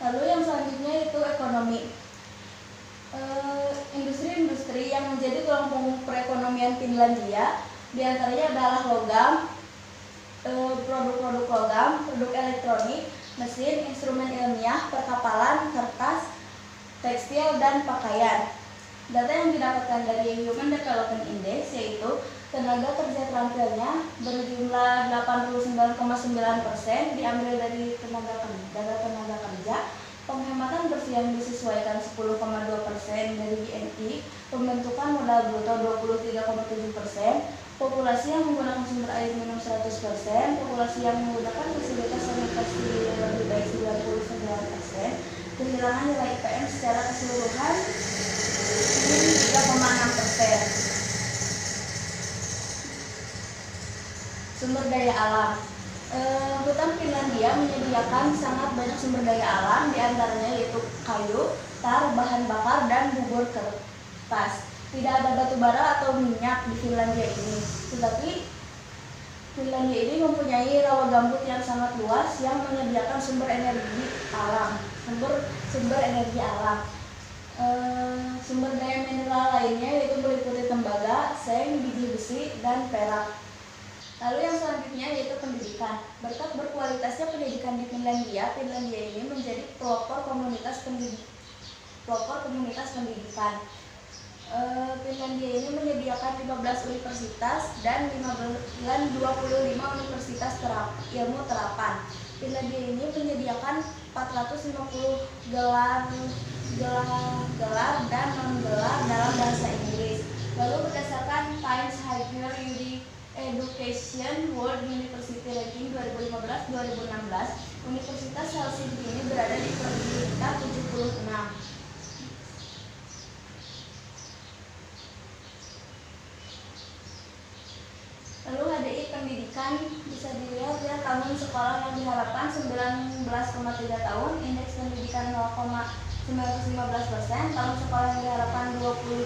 Lalu yang selanjutnya itu ekonomi. Industri-industri yang menjadi tulang punggung perekonomian Finlandia diantaranya adalah logam, produk-produk logam, produk elektronik, mesin, instrumen ilmiah, perkapalan, kertas, tekstil, dan pakaian. Data yang didapatkan dari Human Development Index yaitu tenaga kerja terampilnya berjumlah 89,9% diambil dari tenaga kerja, penghematan bersih yang disesuaikan 10,2% dari GNI, pembentukan modal bruto 23,7%, populasi yang menggunakan sumber air minum 100%, populasi yang menggunakan fasilitas sanitasi lebih baik 99%, kehilangan nilai IPM secara keseluruhan ini 3,6%. Sumber daya alam. Hutan Finlandia menyediakan sangat banyak sumber daya alam, diantaranya yaitu kayu, tar, bahan bakar, dan bubur kertas. Tidak ada batu bara atau minyak di Finlandia ini, tetapi Finlandia ini mempunyai rawa gambut yang sangat luas yang menyediakan sumber energi alam. Sumber daya mineral lainnya yaitu meliputi tembaga, seng, biji besi, dan perak. Lalu yang selanjutnya yaitu pendidikan. Berkat berkualitasnya pendidikan di Finlandia, Finlandia ini menjadi pelopor komunitas pendidikan. Finlandia ini menyediakan 15 universitas dan 25 universitas ilmu terapan. Finlandia ini menyediakan 450 gelar dan non-gelar dalam bahasa Inggris. Lalu berdasarkan Times Higher Education World University Ranking 2015-2016, Universitas Helsinki ini berada di peringkat 76. Lalu HDI pendidikan bisa dilihat ya, tahun sekolah yang diharapkan 19,3 tahun, indeks pendidikan 0,915%, tahun sekolah yang diharapkan 20,1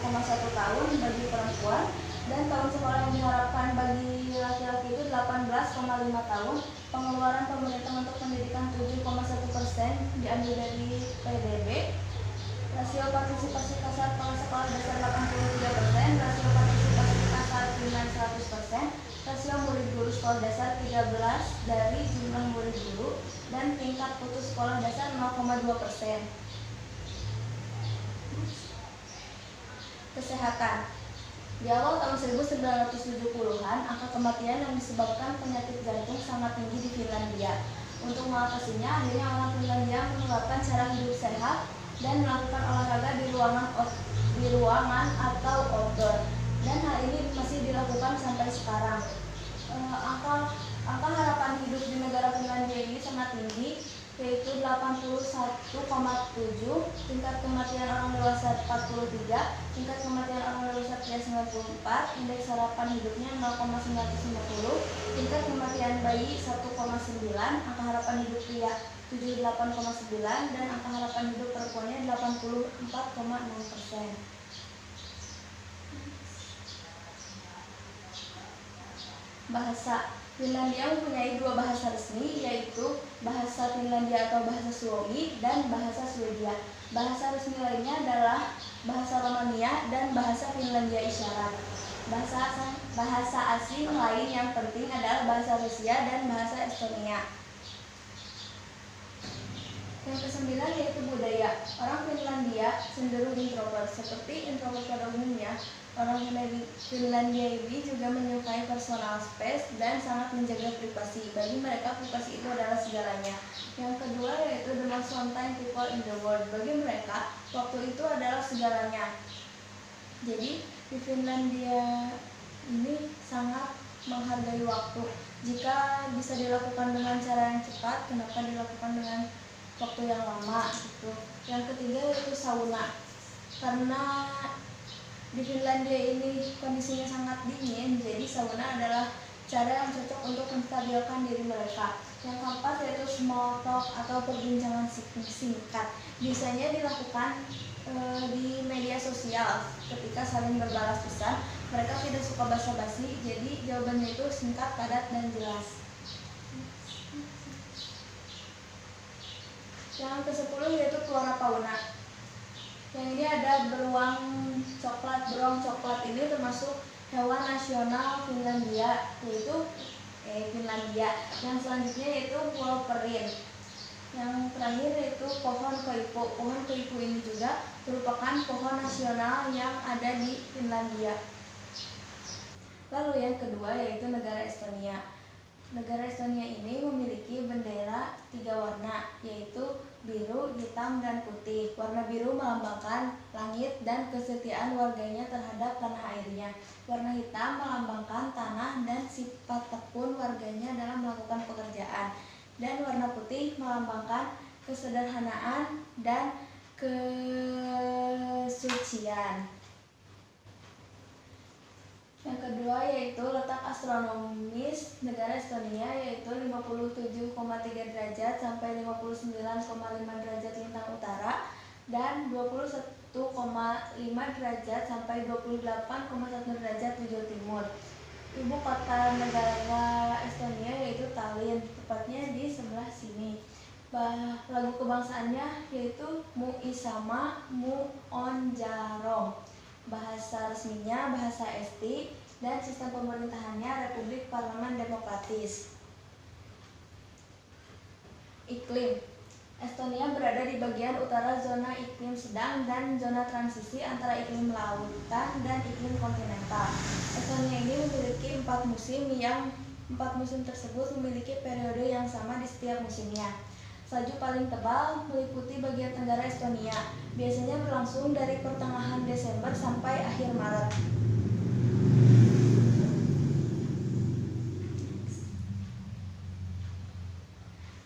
tahun bagi perempuan, dan tahun sekolah yang diharapkan bagi laki-laki itu 18,5 tahun. Pengeluaran pemerintah untuk pendidikan 7,1% diambil dari PDB. Rasio partisipasi kasar sekolah dasar 83%, rasio partisipasi kasar primer 100%, rasio murid guru sekolah dasar 13 dari jumlah murid guru, dan tingkat putus sekolah dasar 0,2%. Kesehatan. Di awal tahun 1970-an, angka kematian yang disebabkan penyakit jantung sangat tinggi di Finlandia. Untuk mengatasinya, akhirnya orang Finlandia menerapkan cara hidup sehat dan melakukan olahraga di ruangan atau outdoor. Dan hal ini masih dilakukan sampai sekarang. Angka harapan hidup di negara Finlandia ini sangat tinggi, yaitu 81,7, tingkat kematian orang dewasa 43, tingkat kematian orang dewasa pria 94, indeks harapan hidupnya 0,950, tingkat kematian bayi 1,9, angka harapan hidup pria 78,9, dan angka harapan hidup perempuannya 84,6%. Bahasa. Finlandia mempunyai dua bahasa resmi, yaitu bahasa Finlandia atau bahasa Suomi dan bahasa Swedia. Bahasa resmi lainnya adalah bahasa Romania dan bahasa Finlandia isyarat. Bahasa asing lain yang penting adalah bahasa Rusia dan bahasa Estonia. Yang kesembilan yaitu budaya. Orang Finlandia cenderung introvert. Seperti introvert pada umumnya, orang Finlandia ini juga menyukai personal space dan sangat menjaga privasi. Bagi mereka, privasi itu adalah segalanya. Yang kedua yaitu the most fun-time people in the world. Bagi mereka, waktu itu adalah segalanya. Jadi, di Finlandia ini sangat menghargai waktu. Jika bisa dilakukan dengan cara yang cepat, kenapa dilakukan dengan waktu yang lama gitu. Yang ketiga yaitu sauna. Karena di Finlandia ini kondisinya sangat dingin, jadi sauna adalah cara yang cocok untuk menstabilkan diri mereka. Yang keempat yaitu small talk atau perbincangan singkat. Biasanya dilakukan di media sosial ketika saling berbalas pesan. Mereka tidak suka basa-basi, jadi jawabannya itu singkat, padat, dan jelas. Yang ke-10 yaitu flora fauna. Yang ini ada beruang coklat. Beruang coklat ini termasuk hewan nasional Finlandia, yaitu Finlandia. Yang selanjutnya yaitu pulau perin. Yang terakhir yaitu pohon koipu. Pohon koipu ini juga merupakan pohon nasional yang ada di Finlandia. Lalu yang kedua yaitu negara Estonia. Negara Estonia ini memiliki bendera 3 warna, yaitu biru, hitam, dan putih. Warna biru melambangkan langit dan kesetiaan warganya terhadap tanah airnya. Warna hitam melambangkan tanah dan sifat tekun warganya dalam melakukan pekerjaan. Dan warna putih melambangkan kesederhanaan dan kesucian. Yang kedua yaitu letak astronomis negara Estonia, yaitu 57,3 derajat sampai 59,5 derajat lintang utara dan 21,5 derajat sampai 28,1 derajat bujur timur. Ibu kota negara Estonia yaitu Tallinn, tepatnya di sebelah sini. Lagu kebangsaannya yaitu Mu Isama Mu Onjarom. Bahasa resminya bahasa Esti, dan sistem pemerintahannya Republik Parlemen Demokratis. Iklim. Estonia berada di bagian utara zona iklim sedang dan zona transisi antara iklim lautan dan iklim kontinental. Estonia ini memiliki 4 musim yang 4 musim tersebut memiliki periode yang sama di setiap musimnya. Salju paling tebal meliputi bagian tenggara Estonia, biasanya berlangsung dari pertengahan Desember sampai akhir Maret.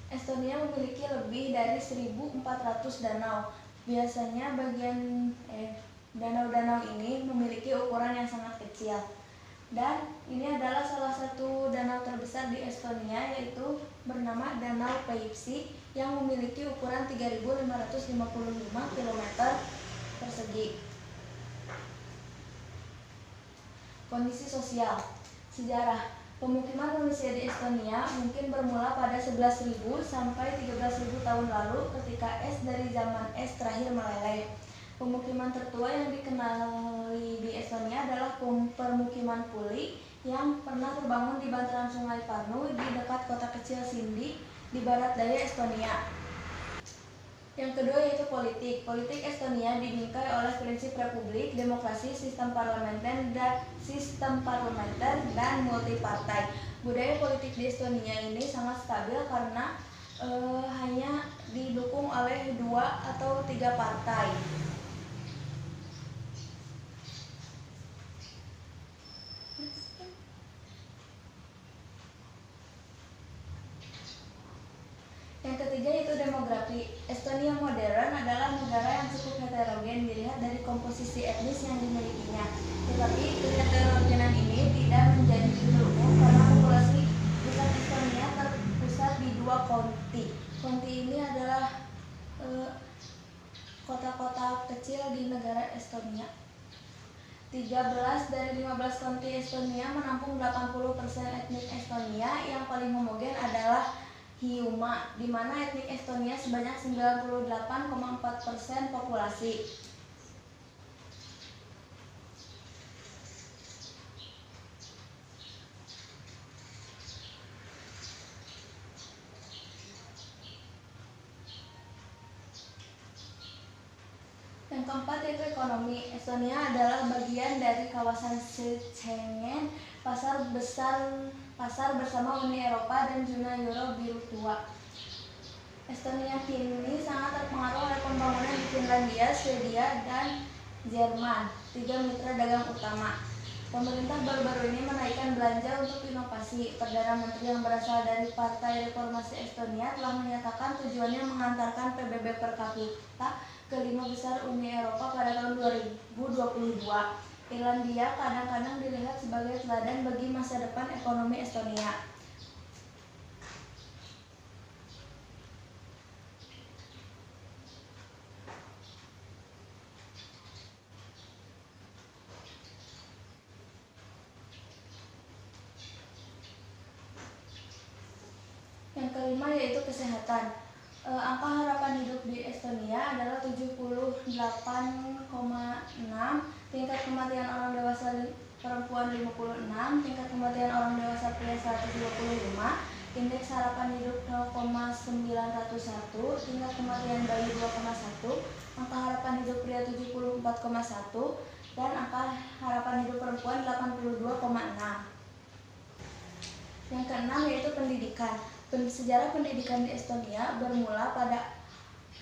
Estonia memiliki lebih dari 1.400 danau. Biasanya danau-danau ini memiliki ukuran yang sangat kecil. Dan ini adalah salah satu danau terbesar di Estonia, yaitu bernama Danau Peipsi yang memiliki ukuran 3.555 km persegi. Kondisi sosial. Sejarah. Pemukiman manusia di Estonia mungkin bermula pada 11.000 sampai 13.000 tahun lalu ketika es dari zaman es terakhir meleleh. Pemukiman tertua yang dikenali di Estonia adalah permukiman Puli yang pernah terbangun di bantaran sungai Parnu di dekat kota kecil Sindi di barat daya Estonia. Yang kedua yaitu politik. Politik Estonia dibingkai oleh prinsip republik, demokrasi, sistem parlementer dan multipartai. Budaya politik di Estonia ini sangat stabil karena hanya didukung oleh 2 atau 3 partai. Yang ketiga yaitu demografi. Estonia modern adalah negara yang cukup heterogen dilihat dari komposisi etnis yang dimilikinya. Tetapi keheterogenan ini tidak menjadi judul umum karena populasi besar Estonia terpusat di 2 county. County ini adalah kota-kota kecil di negara Estonia. 13 dari 15 county Estonia menampung 80% etnik Estonia. Yang paling homogen adalah Hiiumaa, di mana etnik Estonia sebanyak 98,4% populasi. Yang keempat yaitu ekonomi. Estonia adalah bagian dari kawasan Schengen, pasar bersama Uni Eropa dan zona Euro biru tua. Estonia kini sangat terpengaruh oleh pembangunan di Finlandia, Swedia, dan Jerman, 3 mitra dagang utama. Pemerintah baru-baru ini menaikkan belanja untuk inovasi. Perdana Menteri yang berasal dari Partai Reformasi Estonia telah menyatakan tujuannya mengantarkan PBB per kapita ke 5 besar Uni Eropa pada tahun 2022. Finlandia kadang-kadang dilihat sebagai teladan bagi masa depan ekonomi Estonia. Yang kelima yaitu kesehatan. Angka harapan hidup di Estonia adalah 78,6, tingkat kematian orang dewasa perempuan 56, tingkat kematian orang dewasa pria 125, indeks harapan hidup 0,901, tingkat kematian bayi 2,1, angka harapan hidup pria 74,1, dan angka harapan hidup perempuan 82,6. Yang keenam yaitu pendidikan. Sejarah pendidikan di Estonia bermula pada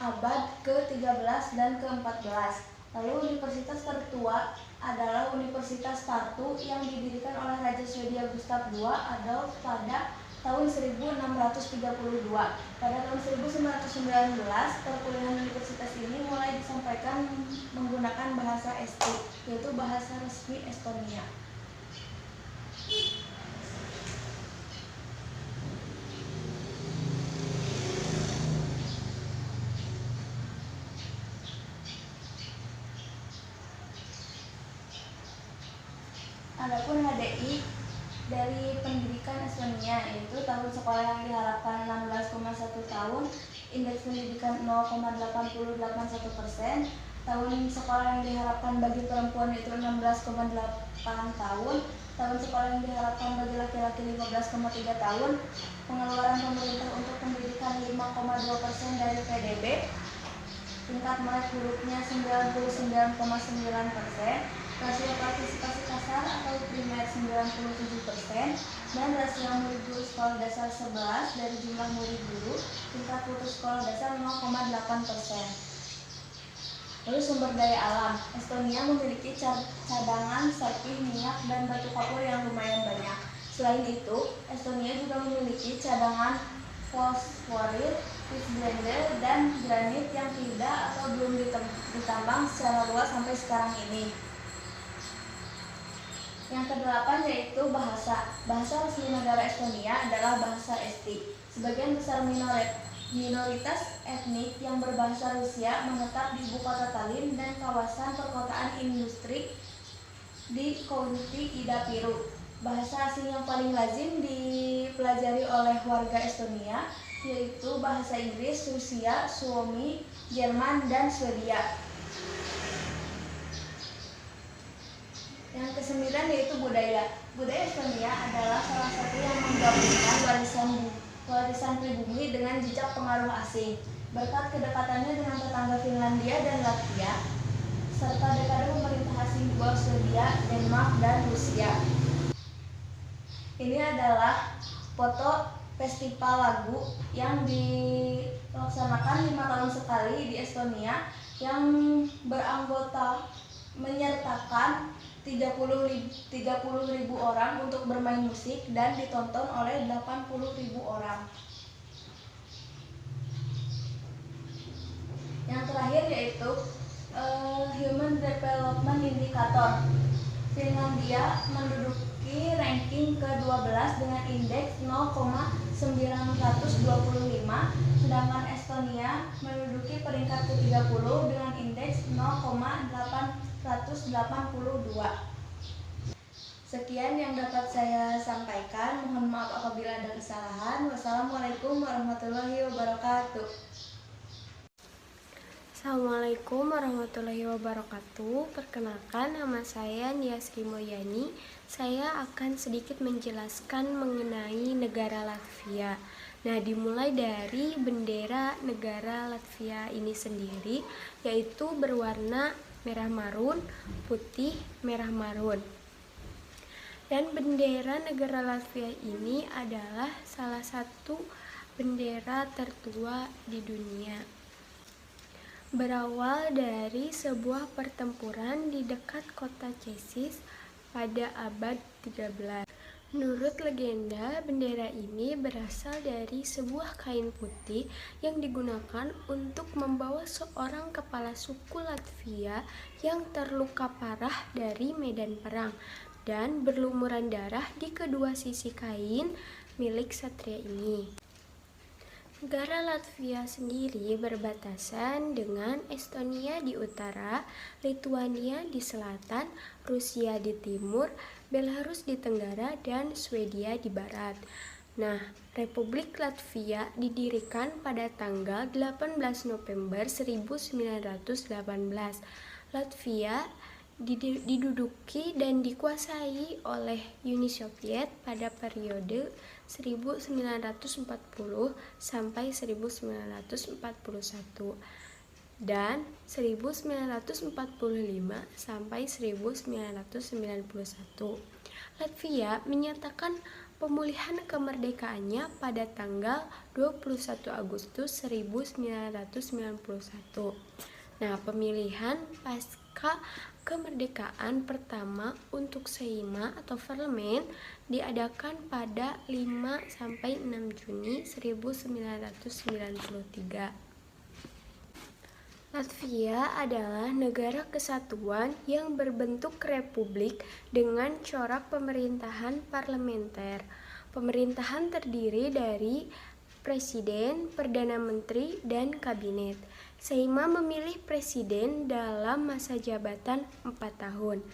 abad ke-13 dan ke-14. Lalu universitas tertua adalah Universitas Tartu yang didirikan oleh Raja Swedia Gustav II Adolf pada tahun 1632. Pada tahun 1919, perkuliahan universitas ini mulai disampaikan menggunakan bahasa Esti, yaitu bahasa resmi Estonia. Adapun HDI dari pendidikan Estonia yaitu tahun sekolah yang diharapkan 16,1 tahun, indeks pendidikan 0,8081%, tahun sekolah yang diharapkan bagi perempuan itu 16,8 tahun, tahun sekolah yang diharapkan bagi laki-laki 15,3 tahun, pengeluaran pemerintah untuk pendidikan 5,2% dari PDB, tingkat melek hurufnya 99,9%, rasio partisipasi kasar atau primer 97%, dan rasio murid guru sekolah dasar 11 dari jumlah murid guru, tingkat putus sekolah dasar 0,8%. Lalu sumber daya alam, Estonia memiliki cadangan sakit minyak dan batu kapur yang lumayan banyak. Selain itu, Estonia juga memiliki cadangan fosforit, pisblende, dan granit yang tidak atau belum ditambang secara luas sampai sekarang ini. Yang kedelapan yaitu bahasa. Bahasa resmi negara Estonia adalah bahasa Esti. Sebagian besar minoritas etnik yang berbahasa Rusia menetap di ibu kota Tallinn dan kawasan perkotaan industri di County Idapiru. Bahasa asing yang paling lazim dipelajari oleh warga Estonia yaitu bahasa Inggris, Rusia, Suomi, Jerman, dan Swedia. Yang kesembilan yaitu budaya. Budaya Estonia adalah salah satu yang menggabungkan warisan pribumi dengan jejak pengaruh asing. Berkat kedekatannya dengan tetangga Finlandia dan Latvia, serta dekade pemerintah asing di bawah Swedia, Denmark, dan Rusia. Ini adalah foto festival lagu yang dilaksanakan 5 tahun sekali di Estonia yang menyertakan 30.000 orang untuk bermain musik dan ditonton oleh 80.000 orang. Yang terakhir yaitu Human Development Indicator. Finlandia menduduki ranking ke-12 dengan indeks 0,925, sedangkan Estonia menduduki peringkat ke-30 dengan indeks 0,882. Sekian yang dapat saya sampaikan. Mohon maaf apabila ada kesalahan. Wassalamualaikum warahmatullahi wabarakatuh. Assalamualaikum warahmatullahi wabarakatuh. Perkenalkan, nama saya Nias Rimoyani. Saya akan sedikit menjelaskan mengenai negara Latvia. Nah, dimulai dari bendera negara Latvia ini sendiri, yaitu berwarna merah marun, putih, merah marun. Dan bendera negara Latvia ini adalah salah satu bendera tertua di dunia. Berawal dari sebuah pertempuran di dekat kota Cesis pada abad 13. Menurut legenda, bendera ini berasal dari sebuah kain putih yang digunakan untuk membawa seorang kepala suku Latvia yang terluka parah dari medan perang dan berlumuran darah di kedua sisi kain milik satria ini. Negara Latvia sendiri berbatasan dengan Estonia di utara, Lituania di selatan, Rusia di timur, Belarus di tenggara, dan Swedia di barat. Nah, Republik Latvia didirikan pada tanggal 18 November 1918. Latvia diduduki dan dikuasai oleh Uni Soviet pada periode 1940 sampai 1941 dan 1945 sampai 1991. Latvia menyatakan pemulihan kemerdekaannya pada tanggal 21 Agustus 1991. Nah, pemilihan pasca kemerdekaan pertama untuk Seima atau parlemen diadakan pada 5 sampai 6 Juni 1993. Latvia adalah negara kesatuan yang berbentuk republik dengan corak pemerintahan parlementer. Pemerintahan terdiri dari presiden, perdana menteri, dan kabinet. Seima memilih presiden dalam masa jabatan 4 tahun.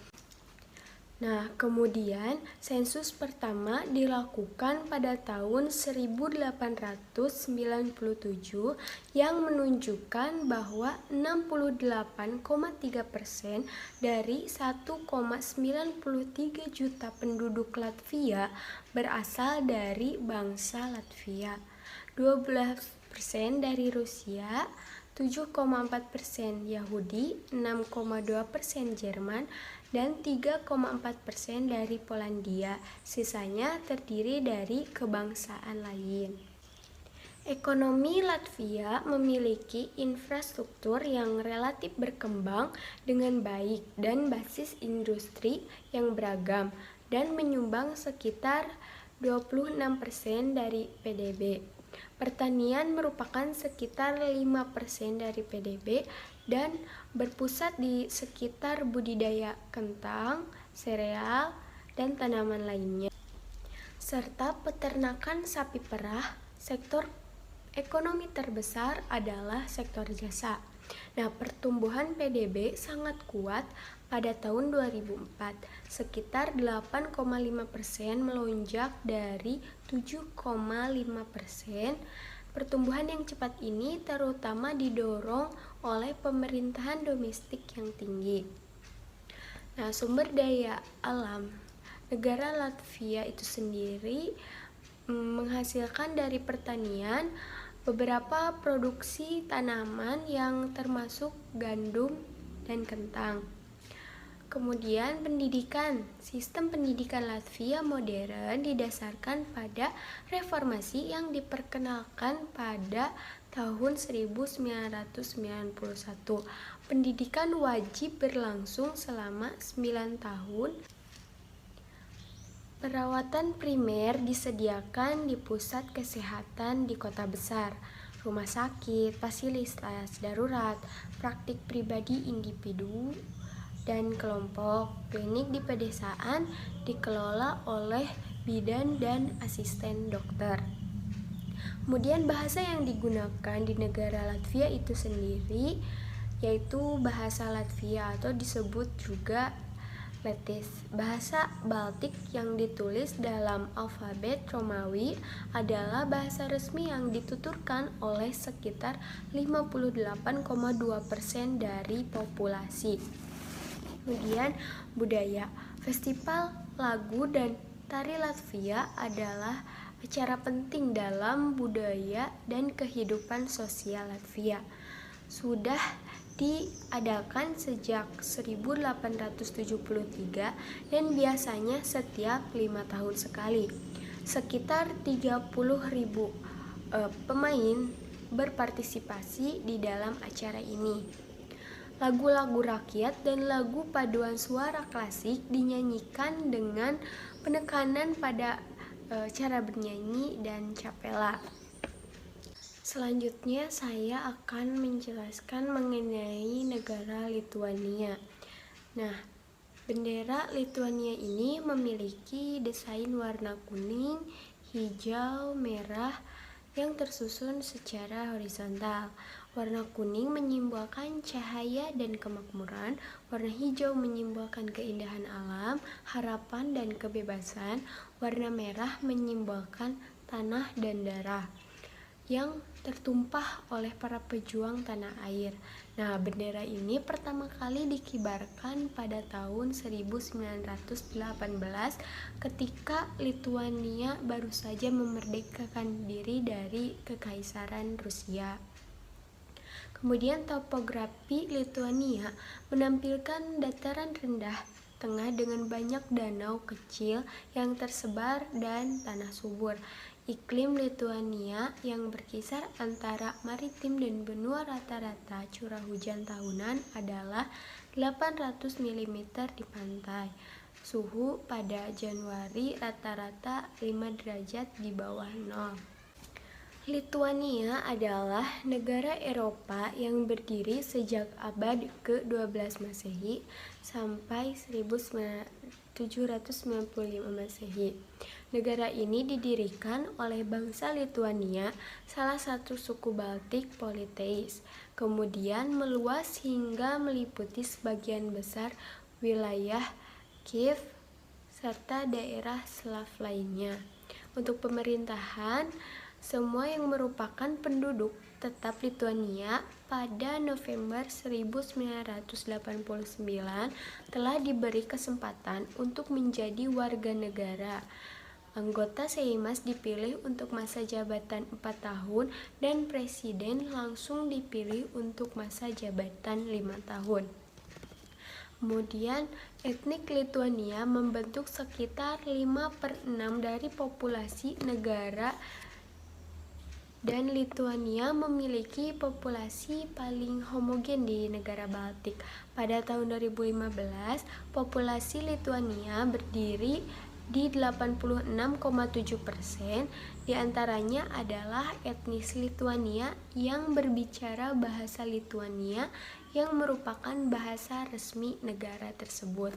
Nah, kemudian sensus pertama dilakukan pada tahun 1897 yang menunjukkan bahwa 68,3% dari 1,93 juta penduduk Latvia berasal dari bangsa Latvia, 12% dari Rusia, 7,4% Yahudi, 6,2% Jerman, dan 3,4% dari Polandia. Sisanya terdiri dari kebangsaan lain. Ekonomi Latvia memiliki infrastruktur yang relatif berkembang dengan baik dan basis industri yang beragam dan menyumbang sekitar 26% dari PDB. Pertanian merupakan sekitar 5% dari PDB dan berpusat di sekitar budidaya kentang, sereal, dan tanaman lainnya, serta peternakan sapi perah. Sektor ekonomi terbesar adalah sektor jasa. Nah, pertumbuhan PDB sangat kuat pada tahun 2004, sekitar 8,5% melonjak dari 7,5%. Pertumbuhan yang cepat ini terutama didorong oleh pemerintahan domestik yang tinggi. Nah, sumber daya alam negara Latvia itu sendiri menghasilkan dari pertanian beberapa produksi tanaman yang termasuk gandum dan kentang. Kemudian pendidikan. Sistem pendidikan Latvia modern didasarkan pada reformasi yang diperkenalkan pada tahun 1991. Pendidikan wajib berlangsung selama 9 tahun. Perawatan primer disediakan di pusat kesehatan di kota besar, rumah sakit, fasilitas darurat, praktik pribadi individu dan kelompok. Klinik di pedesaan dikelola oleh bidan dan asisten dokter. Kemudian bahasa yang digunakan di negara Latvia itu sendiri yaitu bahasa Latvia atau disebut juga Letis. Bahasa Baltik yang ditulis dalam alfabet Romawi adalah bahasa resmi yang dituturkan oleh sekitar 58,2% dari populasi. Kemudian budaya. Festival lagu dan tari Latvia adalah acara penting dalam budaya dan kehidupan sosial Latvia. Sudah diadakan sejak 1873 dan biasanya setiap 5 tahun sekali. Sekitar 30.000 pemain berpartisipasi di dalam acara ini. Lagu-lagu rakyat dan lagu paduan suara klasik dinyanyikan dengan penekanan pada cara bernyanyi dan capella. Selanjutnya saya akan menjelaskan mengenai negara Lituania. Nah, bendera Lituania ini memiliki desain warna kuning, hijau, merah yang tersusun secara horizontal. Warna kuning menyimbolkan cahaya dan kemakmuran, warna hijau menyimbolkan keindahan alam, harapan dan kebebasan, warna merah menyimbolkan tanah dan darah yang tertumpah oleh para pejuang tanah air. Nah, bendera ini pertama kali dikibarkan pada tahun 1918 ketika Lituania baru saja memerdekakan diri dari Kekaisaran Rusia. Kemudian topografi Lituania menampilkan dataran rendah tengah dengan banyak danau kecil yang tersebar dan tanah subur. Iklim Lituania yang berkisar antara maritim dan benua, rata-rata curah hujan tahunan adalah 800 mm di pantai. Suhu pada Januari rata-rata 5 derajat di bawah nol. Lituania adalah negara Eropa yang berdiri sejak abad ke-12 Masehi sampai 1795 Masehi. Negara ini didirikan oleh bangsa Lituania, salah satu suku Baltik politeis, kemudian meluas hingga meliputi sebagian besar wilayah Kiev, serta daerah Slav lainnya. Untuk pemerintahan, semua yang merupakan penduduk tetap Lituania pada November 1989 telah diberi kesempatan untuk menjadi warga negara. Anggota Seimas dipilih untuk masa jabatan 4 tahun dan presiden langsung dipilih untuk masa jabatan 5 tahun. Kemudian, etnik Lituania membentuk sekitar 5/6 dari populasi negara dan Lituania memiliki populasi paling homogen di negara Baltik. Pada tahun 2015, populasi Lituania berdiri di 86,7%, diantaranya adalah etnis Lituania yang berbicara bahasa Lituania yang merupakan bahasa resmi negara tersebut.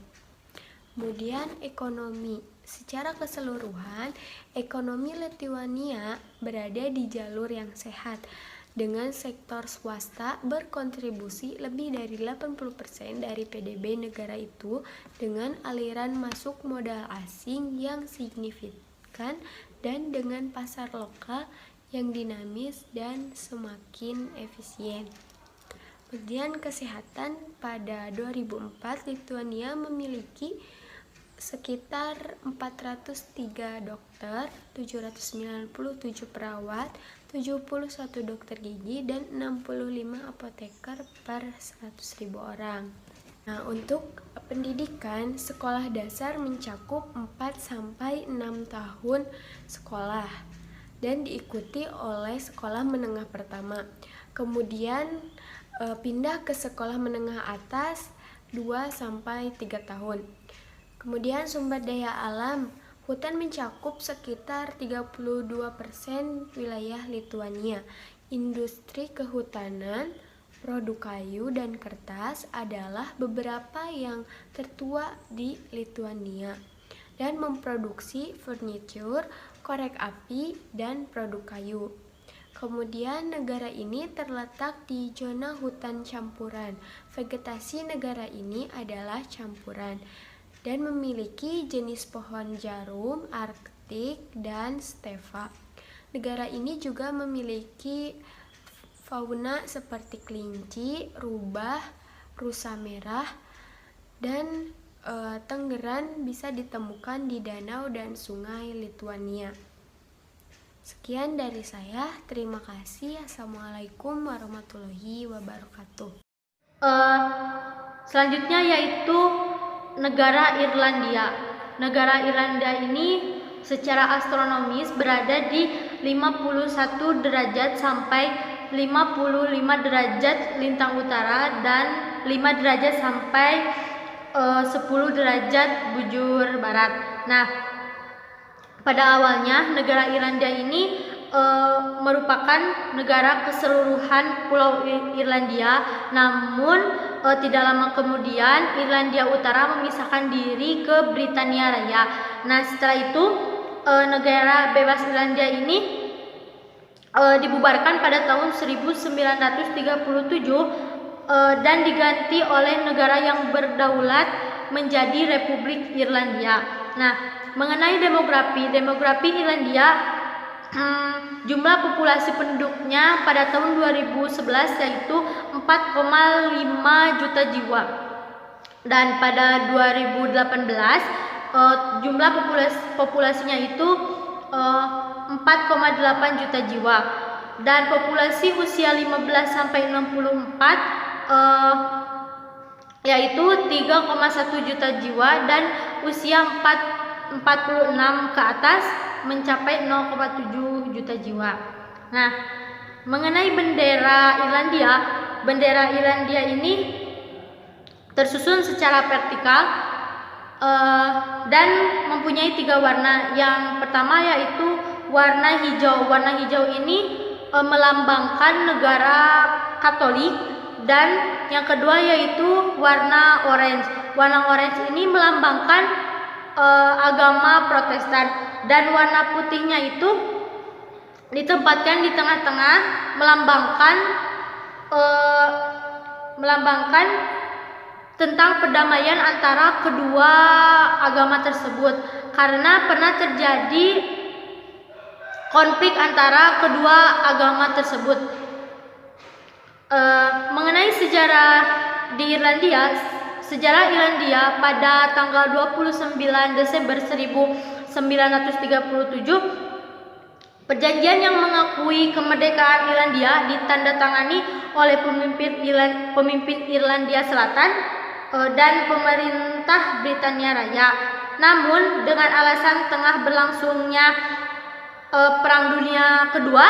Kemudian ekonomi. Secara keseluruhan, ekonomi Lituania berada di jalur yang sehat, dengan sektor swasta berkontribusi lebih dari 80% dari PDB negara itu dengan aliran masuk modal asing yang signifikan dan dengan pasar lokal yang dinamis dan semakin efisien. Kemudian kesehatan, pada 2004 Lituania memiliki sekitar 403 dokter, 797 perawat, 71 dokter gigi, dan 65 apoteker per 100.000 orang. Nah, untuk pendidikan, sekolah dasar mencakup 4-6 tahun sekolah dan diikuti oleh sekolah menengah pertama. Kemudian pindah ke sekolah menengah atas 2-3 tahun. Kemudian sumber daya alam, hutan mencakup sekitar 32% wilayah Lituania. Industri kehutanan, produk kayu dan kertas adalah beberapa yang tertua di Lituania dan memproduksi furniture, korek api, dan produk kayu. Kemudian negara ini terletak di zona hutan campuran. Vegetasi negara ini adalah campuran dan memiliki jenis pohon jarum, arktik, dan steva. Negara ini juga memiliki fauna seperti kelinci, rubah, rusa merah, dan tenggeran bisa ditemukan di danau dan sungai Lituania. Sekian dari saya, terima kasih. Assalamualaikum warahmatullahi wabarakatuh. Selanjutnya yaitu negara Irlandia. Negara Irlandia ini secara astronomis berada di 51 derajat sampai 55 derajat lintang utara dan 5 derajat sampai 10 derajat bujur barat. Nah, pada awalnya negara Irlandia ini merupakan negara keseluruhan Pulau Irlandia, namun tidak lama kemudian Irlandia Utara memisahkan diri ke Britania Raya. Nah, setelah itu negara bebas Irlandia ini dibubarkan pada tahun 1937 dan diganti oleh negara yang berdaulat menjadi Republik Irlandia. Nah, mengenai demografi Irlandia, jumlah populasi penduduknya pada tahun 2011 yaitu 4,5 juta jiwa. Dan pada 2018 jumlah populasinya itu 4,8 juta jiwa. Dan populasi usia 15 sampai 64 yaitu 3,1 juta jiwa dan usia 46 ke atas mencapai 0,7 juta jiwa. Nah, mengenai bendera Irlandia ini tersusun secara vertikal dan mempunyai 3 warna. Yang pertama yaitu warna hijau. Warna hijau ini melambangkan negara Katolik, dan yang kedua yaitu warna orange. Warna orange ini melambangkan agama Protestan, dan warna putihnya itu ditempatkan di tengah-tengah melambangkan tentang perdamaian antara kedua agama tersebut karena pernah terjadi konflik antara kedua agama tersebut. Mengenai sejarah di Irlandia, sejarah Irlandia pada tanggal 29 Desember 1937, perjanjian yang mengakui kemerdekaan Irlandia ditandatangani oleh pemimpin Irlandia Selatan dan pemerintah Britania Raya. Namun dengan alasan tengah berlangsungnya Perang Dunia Kedua,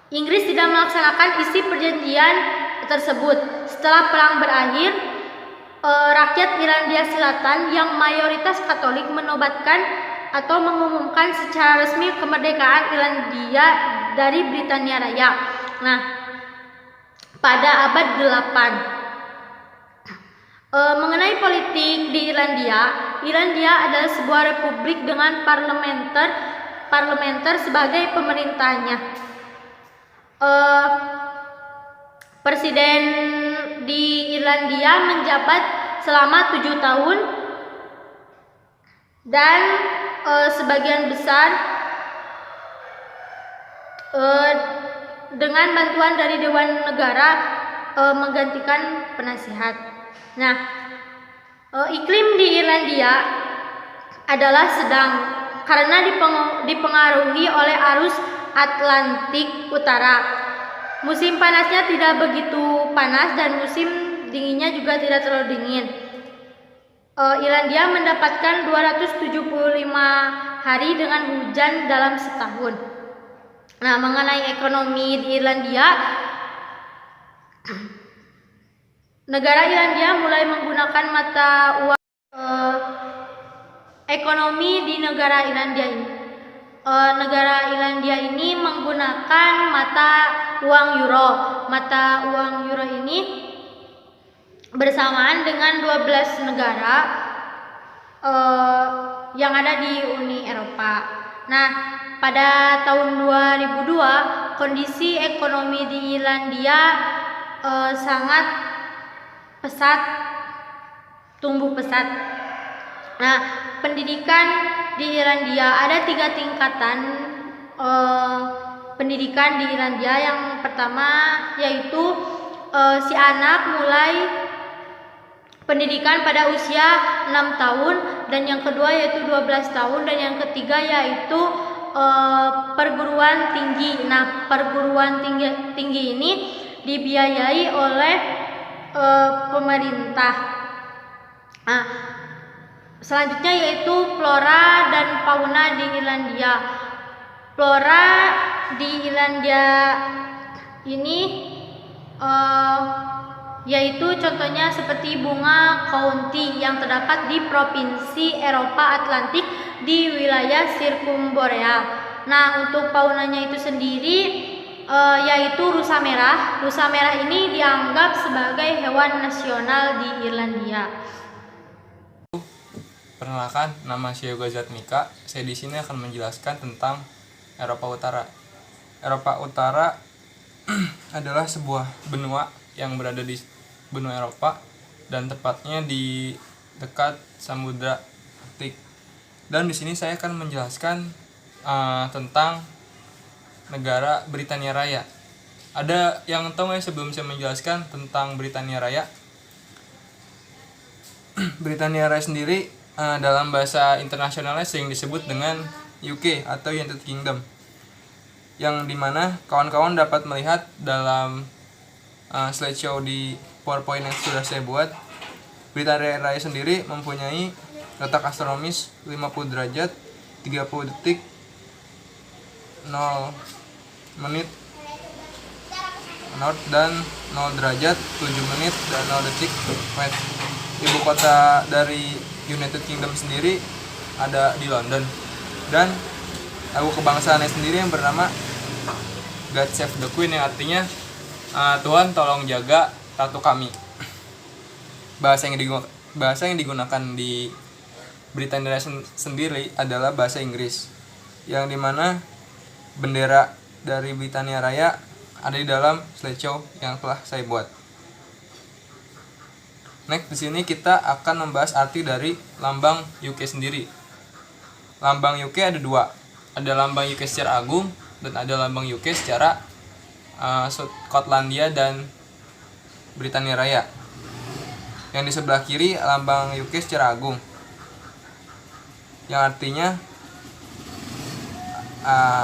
Inggris tidak melaksanakan isi perjanjian tersebut. Setelah perang berakhir, rakyat Irlandia Selatan yang mayoritas Katolik menobatkan atau mengumumkan secara resmi kemerdekaan Irlandia dari Britania Raya. Nah, pada abad 8. Mengenai politik di Irlandia, Irlandia adalah sebuah republik dengan parlementer sebagai pemerintahnya. Presiden di Irlandia menjabat selama 7 tahun dan sebagian besar dengan bantuan dari Dewan Negara menggantikan penasihat. Nah, iklim di Irlandia adalah sedang karena dipengaruhi oleh arus Atlantik Utara. Musim panasnya tidak begitu panas dan musim dinginnya juga tidak terlalu dingin. Irlandia mendapatkan 275 hari dengan hujan dalam setahun. Nah, mengenai ekonomi di Irlandia, negara Irlandia mulai menggunakan mata uang. Ekonomi di negara Irlandia ini menggunakan mata uang euro. Mata uang euro ini bersamaan dengan 12 negara yang ada di Uni Eropa. Nah, pada tahun 2002 kondisi ekonomi di Irlandia sangat tumbuh pesat. Nah, pendidikan di Irlandia ada 3 tingkatan pendidikan di Irlandia. Yang pertama yaitu si anak mulai pendidikan pada usia 6 tahun, dan yang kedua yaitu 12 tahun, dan yang ketiga yaitu perguruan tinggi. Nah, perguruan tinggi ini dibiayai oleh pemerintah. Nah, selanjutnya yaitu flora dan fauna di Irlandia. Flora di Irlandia ini yaitu contohnya seperti bunga county yang terdapat di provinsi Eropa Atlantik di wilayah sirkumboreal. Nah, untuk faunanya itu sendiri yaitu rusa merah. Rusa merah ini dianggap sebagai hewan nasional di Irlandia. Perkenalkan, nama saya Yoga Zatmika. Saya di sini akan menjelaskan tentang Eropa Utara. Eropa Utara adalah sebuah benua yang berada di benua Eropa dan tepatnya di dekat Samudra Arktik. Dan di sini saya akan menjelaskan tentang negara Britania Raya. Ada yang tahu nggak sebelum saya menjelaskan tentang Britania Raya? Britania Raya sendiri dalam bahasa internasionalnya sering disebut dengan UK atau United Kingdom, yang dimana kawan-kawan dapat melihat dalam slideshow di PowerPoint yang sudah saya buat. Britania Raya sendiri mempunyai letak astronomis 50 derajat 30 detik 0 menit north dan 0 derajat 7 menit dan 0 detik west. Ibu kota dari United Kingdom sendiri ada di London, dan lagu kebangsaannya sendiri yang bernama God Save the Queen, yang artinya Tuhan tolong jaga ratu kami. Bahasa yang digunakan di Britania Raya sendiri adalah bahasa Inggris, yang dimana bendera dari Britania Raya ada di dalam slideshow yang telah saya buat. Next, di sini kita akan membahas arti dari lambang UK sendiri. Lambang UK ada dua. Ada lambang UK secara agung dan ada lambang UK secara Skotlandia dan Britania Raya. Yang di sebelah kiri lambang UK secara agung, yang artinya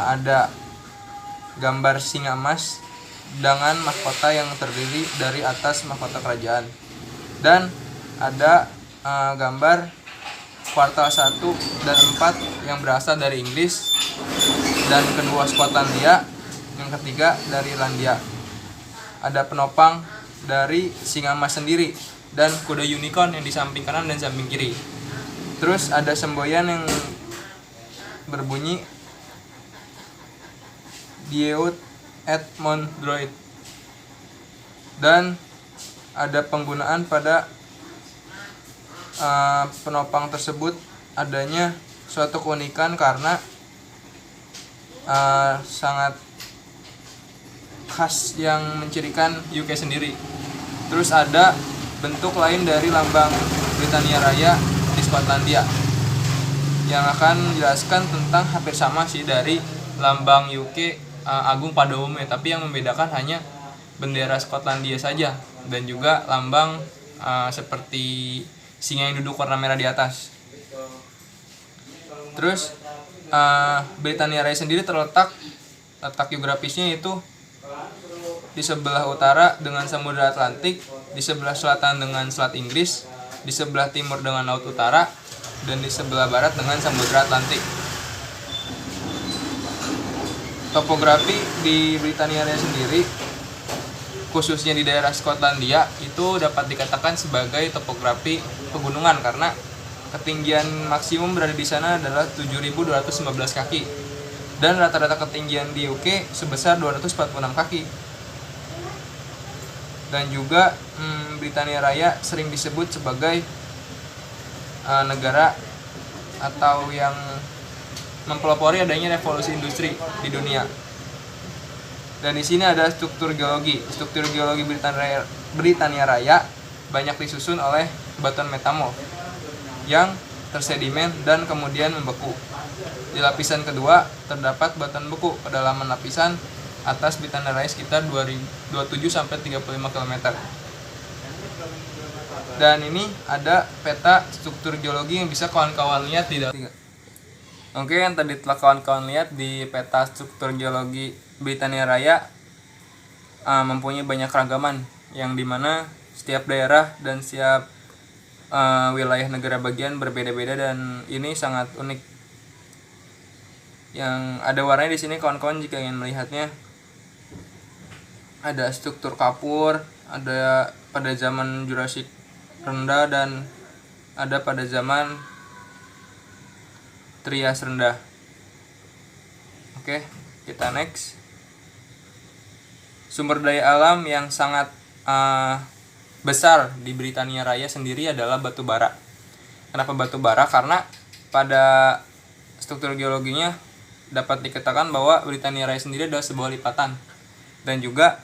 ada gambar singa emas dengan mahkota yang terdiri dari atas mahkota kerajaan, dan ada gambar kuartal 1 dan 4 yang berasal dari Inggris, dan kedua Skotlandia, yang ketiga dari Irlandia. Ada penopang dari singa emas sendiri dan kuda unicorn yang di samping kanan dan samping kiri. Terus ada semboyan yang berbunyi Dieut et Mount Druid, dan ada penggunaan pada penopang tersebut adanya suatu keunikan karena sangat khas yang mencirikan UK sendiri. Terus ada bentuk lain dari lambang Britania Raya di Skotlandia yang akan menjelaskan tentang hampir sama sih dari lambang UK agung pada umumnya, tapi yang membedakan hanya bendera Skotlandia saja dan juga lambang seperti singa yang duduk warna merah di atas. Terus Britania Raya sendiri letak geografisnya itu di sebelah utara dengan Samudra Atlantik, di sebelah selatan dengan Selat Inggris, di sebelah timur dengan Laut Utara, dan di sebelah barat dengan Samudra Atlantik. Topografi di Britania Raya sendiri, khususnya di daerah Skotlandia, itu dapat dikatakan sebagai topografi pegunungan karena ketinggian maksimum berada di sana adalah 7.215 kaki, dan rata-rata ketinggian di UK sebesar 246 kaki. Dan juga Britania Raya sering disebut sebagai negara atau yang mempelopori adanya revolusi industri di dunia. Dan di sini ada struktur geologi. Struktur geologi Britania Raya banyak disusun oleh batuan metamorf yang tersedimen dan kemudian membeku. Di lapisan kedua terdapat batuan beku. Kedalaman lapisan atas Britania Raya sekitar 27 sampai 35 km. Dan ini ada peta struktur geologi yang bisa kawan-kawan lihat di dalam. Oke, yang tadi telah kawan-kawan lihat di peta struktur geologi Britania Raya mempunyai banyak keragaman, yang dimana setiap daerah dan setiap wilayah negara bagian berbeda-beda, dan ini sangat unik. Yang ada warnanya di sini kawan-kawan jika ingin melihatnya. Ada struktur kapur, ada pada zaman Jurassic rendah, dan ada pada zaman Trias rendah. Oke, kita next. Sumber daya alam yang sangat besar di Britania Raya sendiri adalah batu bara. Kenapa batu bara? Karena pada struktur geologinya dapat dikatakan bahwa Britania Raya sendiri adalah sebuah lipatan, dan juga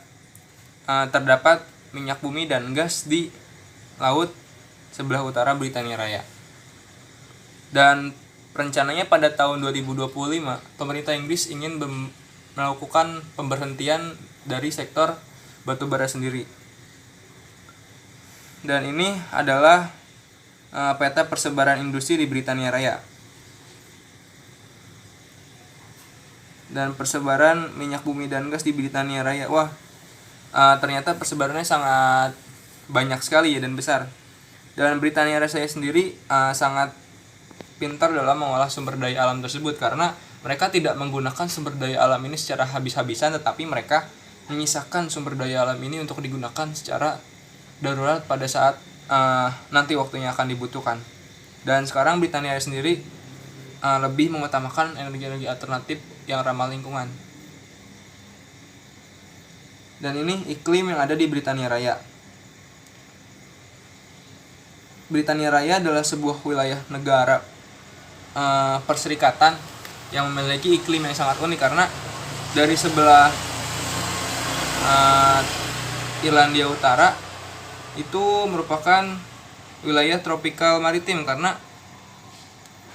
terdapat minyak bumi dan gas di laut sebelah utara Britania Raya. Dan rencananya pada tahun 2025 pemerintah Inggris ingin melakukan pemberhentian dari sektor batu bara sendiri. Dan ini adalah peta persebaran industri di Britania Raya. Dan persebaran minyak bumi dan gas di Britania Raya. Wah, ternyata persebarannya sangat banyak sekali ya dan besar. Dan Britania Raya sendiri sangat pintar dalam mengolah sumber daya alam tersebut, karena mereka tidak menggunakan sumber daya alam ini secara habis-habisan, tetapi mereka menyisakan sumber daya alam ini untuk digunakan secara darurat pada saat nanti waktunya akan dibutuhkan. Dan sekarang Britania Raya sendiri lebih mengutamakan energi-energi alternatif yang ramah lingkungan. Dan ini iklim yang ada di Britania Raya. Britania Raya adalah sebuah wilayah negara perserikatan yang memiliki iklim yang sangat unik, karena dari sebelah Irlandia Utara itu merupakan wilayah tropikal maritim karena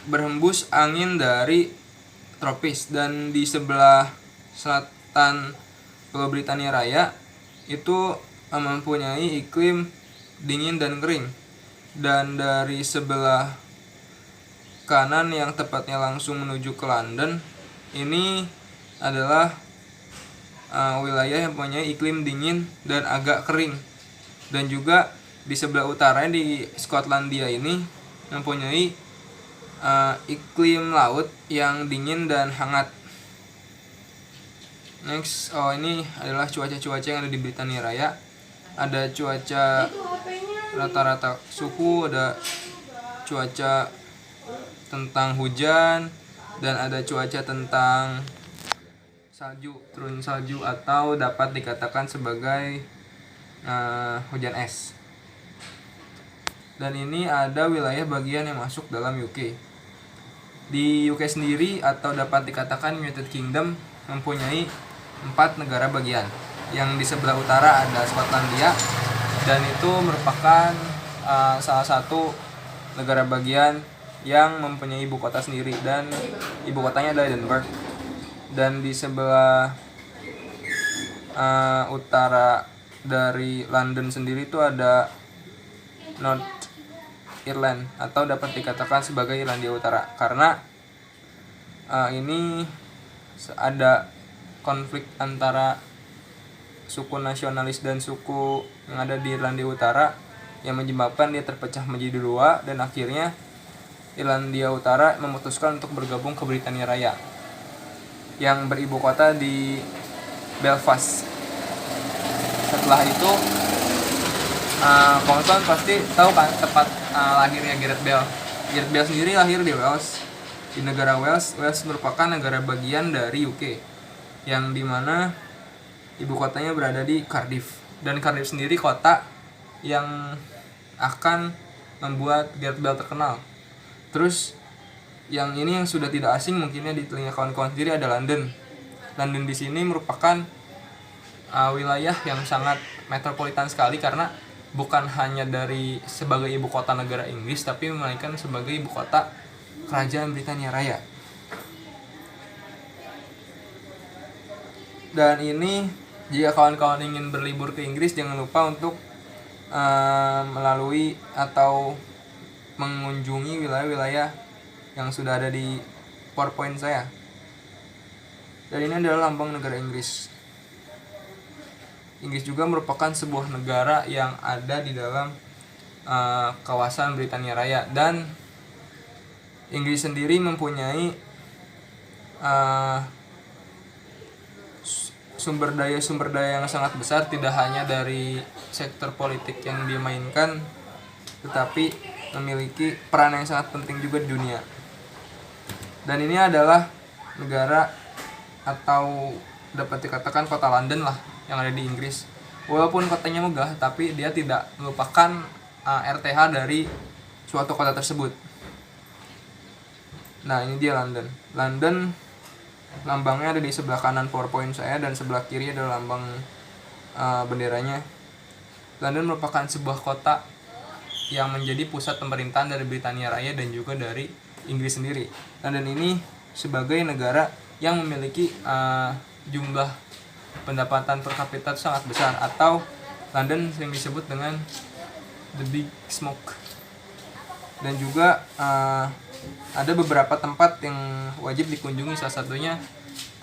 berhembus angin dari tropis, dan di sebelah selatan Pulau Britania Raya itu mempunyai iklim dingin dan kering, dan dari sebelah kanan yang tepatnya langsung menuju ke London ini adalah wilayah yang mempunyai iklim dingin dan agak kering, dan juga di sebelah utara di Skotlandia ini mempunyai iklim laut yang dingin dan hangat. Next, ini adalah cuaca-cuaca yang ada di Britania Raya. Ada cuaca rata-rata suhu, ada cuaca tentang hujan, dan ada cuaca tentang salju, turun salju, atau dapat dikatakan sebagai hujan es. Dan ini ada wilayah bagian yang masuk dalam UK. Di UK sendiri, atau dapat dikatakan United Kingdom, mempunyai 4 negara bagian. Yang di sebelah utara ada Skotlandia, dan itu merupakan salah satu negara bagian yang mempunyai ibu kota sendiri, dan ibu kotanya adalah Edinburgh. Dan di sebelah utara dari London sendiri itu ada North Ireland, atau dapat dikatakan sebagai Irlandia Utara, karena ini ada konflik antara suku nasionalis dan suku yang ada di Irlandia Utara yang menyebabkan dia terpecah menjadi dua, dan akhirnya Irlandia Utara memutuskan untuk bergabung ke Britania Raya yang beribu kota di Belfast. Setelah itu kawan-kawan pasti tahu kan tempat lahirnya Gareth Bale. Gareth Bale sendiri lahir di Wales, di negara Wales. Wales merupakan negara bagian dari UK, yang dimana ibu kotanya berada di Cardiff. Dan Cardiff sendiri kota yang akan membuat Gareth Bale terkenal. Terus yang ini yang sudah tidak asing mungkinnya di telinga kawan-kawan sendiri ada London. London di sini merupakan wilayah yang sangat metropolitan sekali, karena bukan hanya dari sebagai ibu kota negara Inggris, tapi melainkan sebagai ibu kota kerajaan Britania Raya. Dan ini jika kawan-kawan ingin berlibur ke Inggris, jangan lupa untuk melalui atau mengunjungi wilayah-wilayah yang sudah ada di PowerPoint saya. Dan ini adalah lambang negara Inggris. Inggris juga merupakan sebuah negara yang ada di dalam kawasan Britania Raya, dan Inggris sendiri mempunyai sumber daya yang sangat besar, tidak hanya dari sektor politik yang dimainkan, tetapi memiliki peran yang sangat penting juga di dunia. Dan ini adalah negara, atau dapat dikatakan kota London lah, yang ada di Inggris. Walaupun kotanya megah, tapi dia tidak melupakan RTH dari suatu kota tersebut. Nah, ini dia London. London lambangnya ada di sebelah kanan PowerPoint saya, dan sebelah kiri ada lambang benderanya. London merupakan sebuah kota yang menjadi pusat pemerintahan dari Britania Raya dan juga dari Inggris sendiri. London ini sebagai negara yang memiliki jumlah pendapatan per kapita sangat besar, atau London sering disebut dengan the Big Smoke. Dan juga ada beberapa tempat yang wajib dikunjungi, salah satunya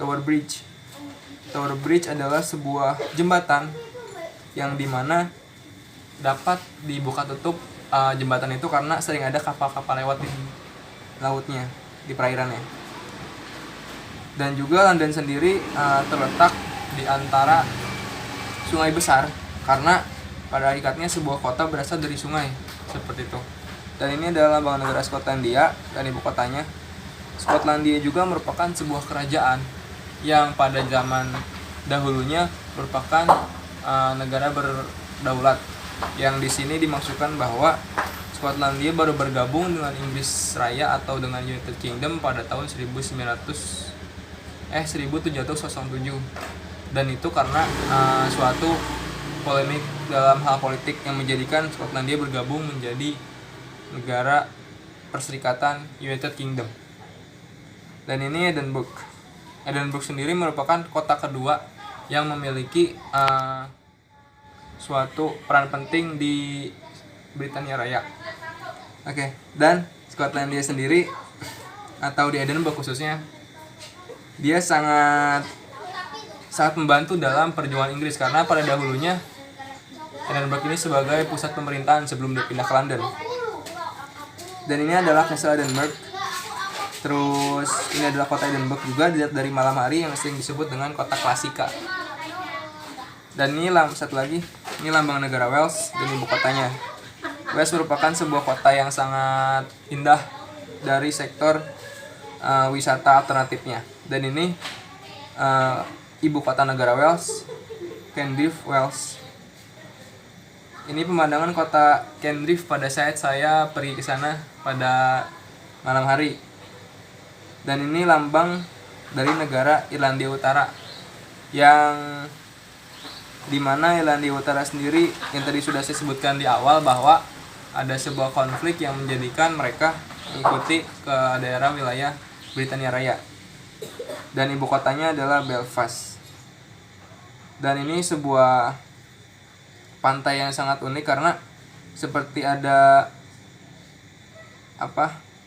Tower Bridge. Tower Bridge adalah sebuah jembatan yang dimana dapat dibuka tutup jembatan itu karena sering ada kapal-kapal lewat di lautnya, di perairannya. Dan juga London sendiri terletak di antara sungai besar, karena pada hakikatnya sebuah kota berasal dari sungai, seperti itu. Dan ini adalah lambang negara Skotlandia dan ibu kotanya. Skotlandia juga merupakan sebuah kerajaan yang pada zaman dahulunya merupakan negara berdaulat, yang di sini dimaksudkan bahwa Skotlandia baru bergabung dengan Inggris Raya atau dengan United Kingdom pada tahun 1707. Dan itu karena suatu polemik dalam hal politik yang menjadikan Skotlandia bergabung menjadi negara Perserikatan United Kingdom. Dan ini Edinburgh. Edinburgh sendiri merupakan kota kedua yang memiliki suatu peran penting di Britania Raya. Oke, dan Skotlandia sendiri atau di Edinburgh khususnya, dia sangat membantu dalam perjuangan Inggris karena pada dahulunya Edinburgh ini sebagai pusat pemerintahan sebelum dia pindah ke London. Dan ini adalah Castle Edinburgh. Terus ini adalah kota Edinburgh juga dilihat dari malam hari yang sering disebut dengan kota klasika. Dan ini satu lagi, ini lambang negara Wales dan ibu kotanya. Wales merupakan sebuah kota yang sangat indah dari sektor wisata alternatifnya. Dan ini ibu kota negara Wales, Cardiff, Wales. Ini pemandangan kota Cardiff pada saat saya pergi ke sana pada malam hari. Dan ini lambang dari negara Irlandia Utara, yang dimana Irlandia Utara sendiri yang tadi sudah saya sebutkan di awal bahwa ada sebuah konflik yang menjadikan mereka mengikuti ke daerah wilayah Britania Raya. Dan ibu kotanya adalah Belfast. Dan ini sebuah pantai yang sangat unik karena seperti ada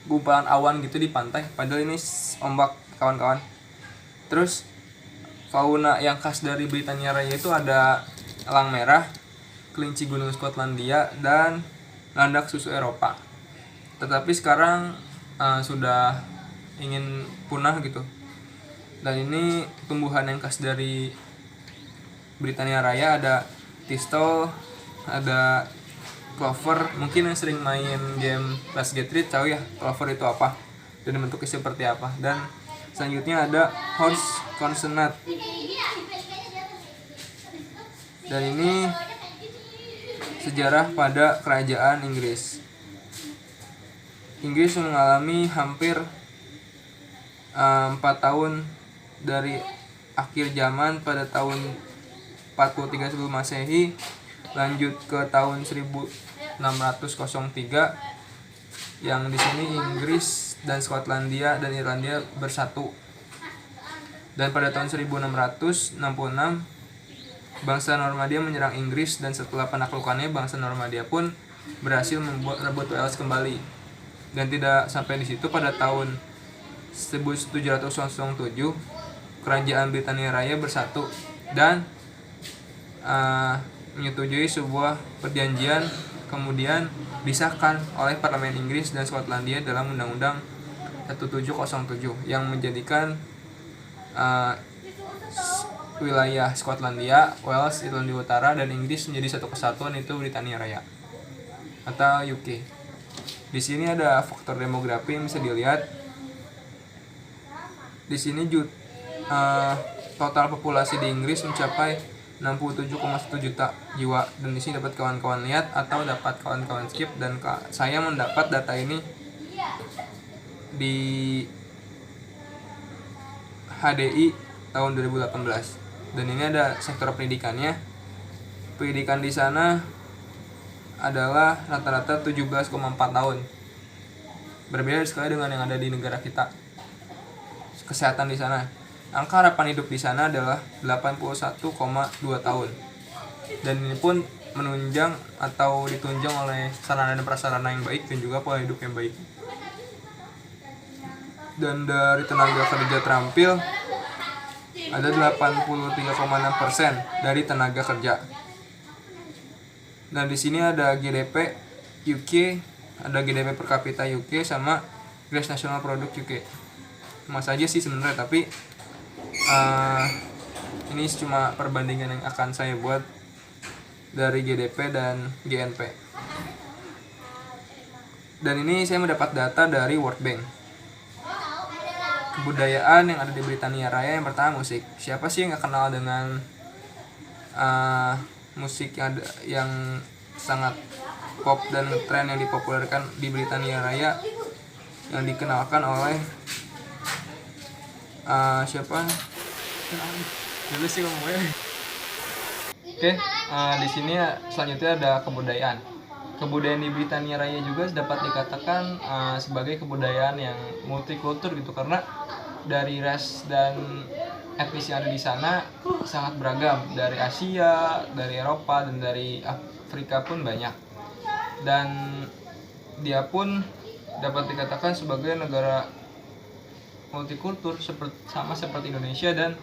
gumpalan awan gitu di pantai, padahal ini ombak, kawan-kawan. Terus fauna yang khas dari Britania Raya itu ada elang merah, kelinci gunung Skotlandia, dan landak susu Eropa. Tetapi sekarang sudah ingin punah gitu. Dan ini tumbuhan yang khas dari Britania Raya, ada thistle, ada clover. Mungkin yang sering main game Let's Get Rich tahu ya clover itu apa dan bentuknya seperti apa. Dan selanjutnya ada horse consonant. Dan ini sejarah pada kerajaan Inggris. Inggris mengalami hampir 4 tahun dari akhir zaman pada tahun 43 sebelum Masehi lanjut ke tahun 1603 yang di sini Inggris dan Skotlandia dan Irlandia bersatu. Dan pada tahun 1666 bangsa Normandia menyerang Inggris, dan setelah penaklukannya bangsa Normandia pun berhasil merebut Wales kembali. Dan tidak sampai di situ, pada tahun 1707 kerajaan Britania Raya bersatu dan menyetujui sebuah perjanjian, kemudian disahkan oleh Parlemen Inggris dan Skotlandia dalam Undang-Undang 1707 yang menjadikan wilayah Skotlandia, Wales, Irlandia Utara, dan Inggris menjadi satu kesatuan, itu Britania Raya atau UK. Di sini ada faktor demografi yang bisa dilihat. Di sini total populasi di Inggris mencapai 67,1 juta jiwa, dan di sini dapat kawan-kawan lihat atau dapat kawan-kawan skip, dan saya mendapat data ini di HDI tahun 2018. Dan ini ada sektor pendidikannya. Pendidikan di sana adalah rata-rata 17,4 tahun. Berbeda sekali dengan yang ada di negara kita. Kesehatan di sana, angka harapan hidup di sana adalah 81,2 tahun. Dan ini pun menunjang atau ditunjang oleh sarana dan prasarana yang baik dan juga pola hidup yang baik. Dan dari tenaga kerja terampil ada 83,6% dari tenaga kerja. Dan di sini ada GDP UK, ada GDP per kapita UK sama Gross National Product UK. Sama saja sih sebenarnya, tapi ini cuma perbandingan yang akan saya buat dari GDP dan GNP. Dan ini saya mendapat data dari World Bank. Kebudayaan yang ada di Britania Raya, yang pertama musik. Siapa sih yang gak kenal dengan musik yang sangat pop dan tren yang dipopulerkan di Britania Raya, yang dikenalkan oleh siapa? Dulu sih ngomongnya. Oke, di sini selanjutnya ada kebudayaan. kebudayaan di Britania Raya juga dapat dikatakan sebagai kebudayaan yang multikultur gitu, karena dari ras dan etnis yang ada di sana sangat beragam, dari Asia, dari Eropa, dan dari Afrika pun banyak. Dan dia pun dapat dikatakan sebagai negara multikultur sama seperti Indonesia, dan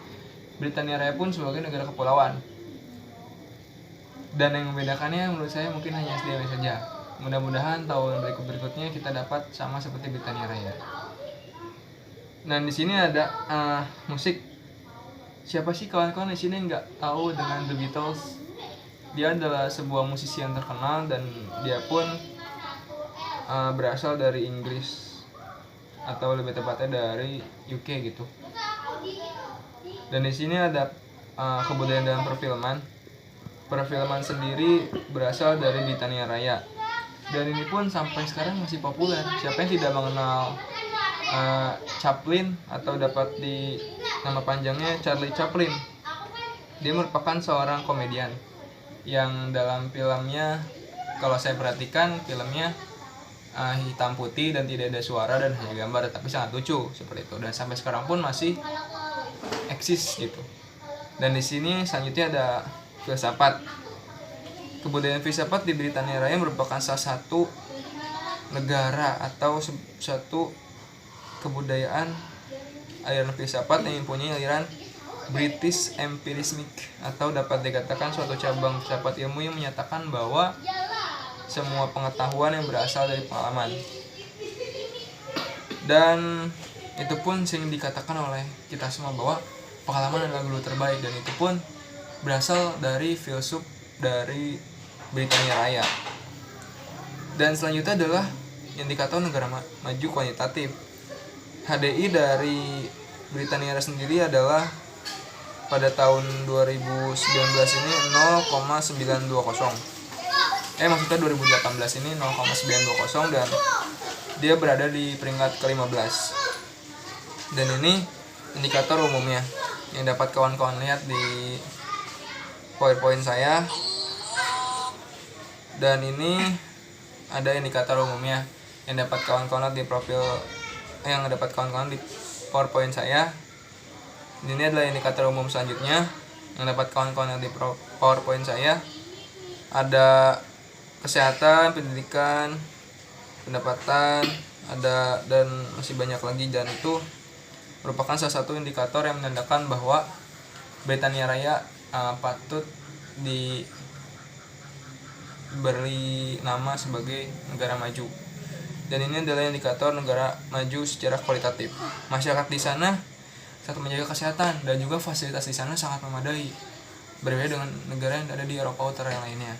Britania Raya pun sebagai negara kepulauan. Dan yang membedakannya menurut saya mungkin hanya SDM saja. Mudah-mudahan tahun berikutnya kita dapat sama seperti Britania Raya. Dan di sini ada musik. Siapa sih kawan-kawan di sini yang nggak tahu dengan The Beatles? Dia adalah sebuah musisi yang terkenal, dan dia pun berasal dari Inggris, atau lebih tepatnya dari UK gitu. Dan di sini ada kebudayaan dalam perfilman. Perfilman sendiri berasal dari Britania Raya, dan ini pun sampai sekarang masih populer. Siapa yang tidak mengenal Chaplin, atau dapat di nama panjangnya Charlie Chaplin? Dia merupakan seorang komedian yang dalam filmnya, kalau saya perhatikan filmnya hitam putih dan tidak ada suara dan hanya gambar, tapi sangat lucu seperti itu, dan sampai sekarang pun masih eksis gitu. Dan di sini selanjutnya ada filsafat. Kebudayaan filsafat di Britania Raya merupakan salah satu negara atau satu kebudayaan aliran filsafat yang mempunyai aliran British Empirismic, atau dapat dikatakan suatu cabang filsafat ilmu yang menyatakan bahwa semua pengetahuan yang berasal dari pengalaman. Dan itu pun sering dikatakan oleh kita semua bahwa pengalaman adalah guru terbaik, dan itu pun berasal dari filsuf dari Britania Raya. Dan selanjutnya adalah indikator negara maju kuantitatif. HDI dari Britania Raya sendiri adalah pada tahun 2019 ini 0,920. Maksudnya 2018 ini 0,920, dan dia berada di peringkat ke-15. Dan ini indikator umumnya yang dapat kawan-kawan lihat di PowerPoint saya. Dan ini ada indikator umumnya yang dapat kawan-kawan lihat di PowerPoint saya. Ini adalah indikator umum selanjutnya yang dapat kawan-kawan lihat di PowerPoint saya. Ada kesehatan, pendidikan, pendapatan, dan masih banyak lagi, dan itu merupakan salah satu indikator yang menandakan bahwa Britania Raya patut diberi nama sebagai negara maju. Dan ini adalah indikator negara maju secara kualitatif. Masyarakat di sana sangat menjaga kesehatan, dan juga fasilitas di sana sangat memadai, berbeda dengan negara yang ada di Eropa Utara yang lainnya.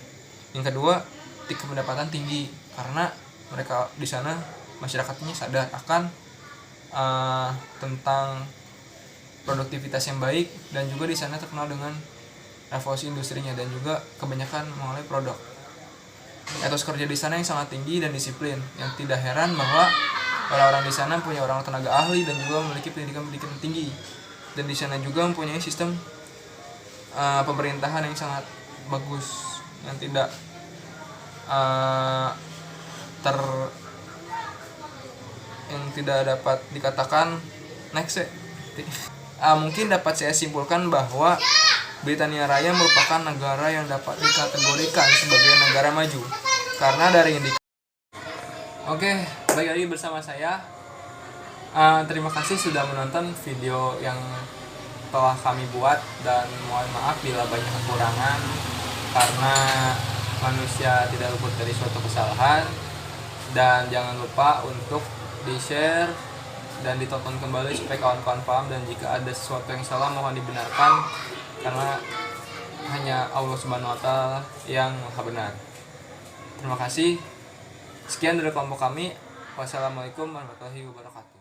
Yang kedua, tingkat pendapatan tinggi, karena mereka di sana masyarakatnya sadar akan tentang produktivitas yang baik, dan juga di sana terkenal dengan revolusi industrinya, dan juga kebanyakan mengalami produk. Etos kerja di sana yang sangat tinggi dan disiplin, yang tidak heran bahwa orang-orang di sana punya orang tenaga ahli dan juga memiliki pendidikan tinggi. Dan di sana juga mempunyai sistem pemerintahan yang sangat bagus, yang tidak dapat dikatakan mungkin dapat saya simpulkan bahwa Britania Raya merupakan negara yang dapat dikategorikan sebagai negara maju karena dari Oke, balik lagi bersama saya. Terima kasih sudah menonton video yang telah kami buat, dan mohon maaf bila banyak kekurangan karena manusia tidak luput dari suatu kesalahan. Dan jangan lupa untuk di-share dan ditonton kembali supaya kawan-kawan paham, dan jika ada sesuatu yang salah mohon dibenarkan karena hanya Allah Subhanahu wa Ta'ala yang Maha benar. Terima kasih. Sekian dari kelompok kami. Wassalamualaikum warahmatullahi wabarakatuh.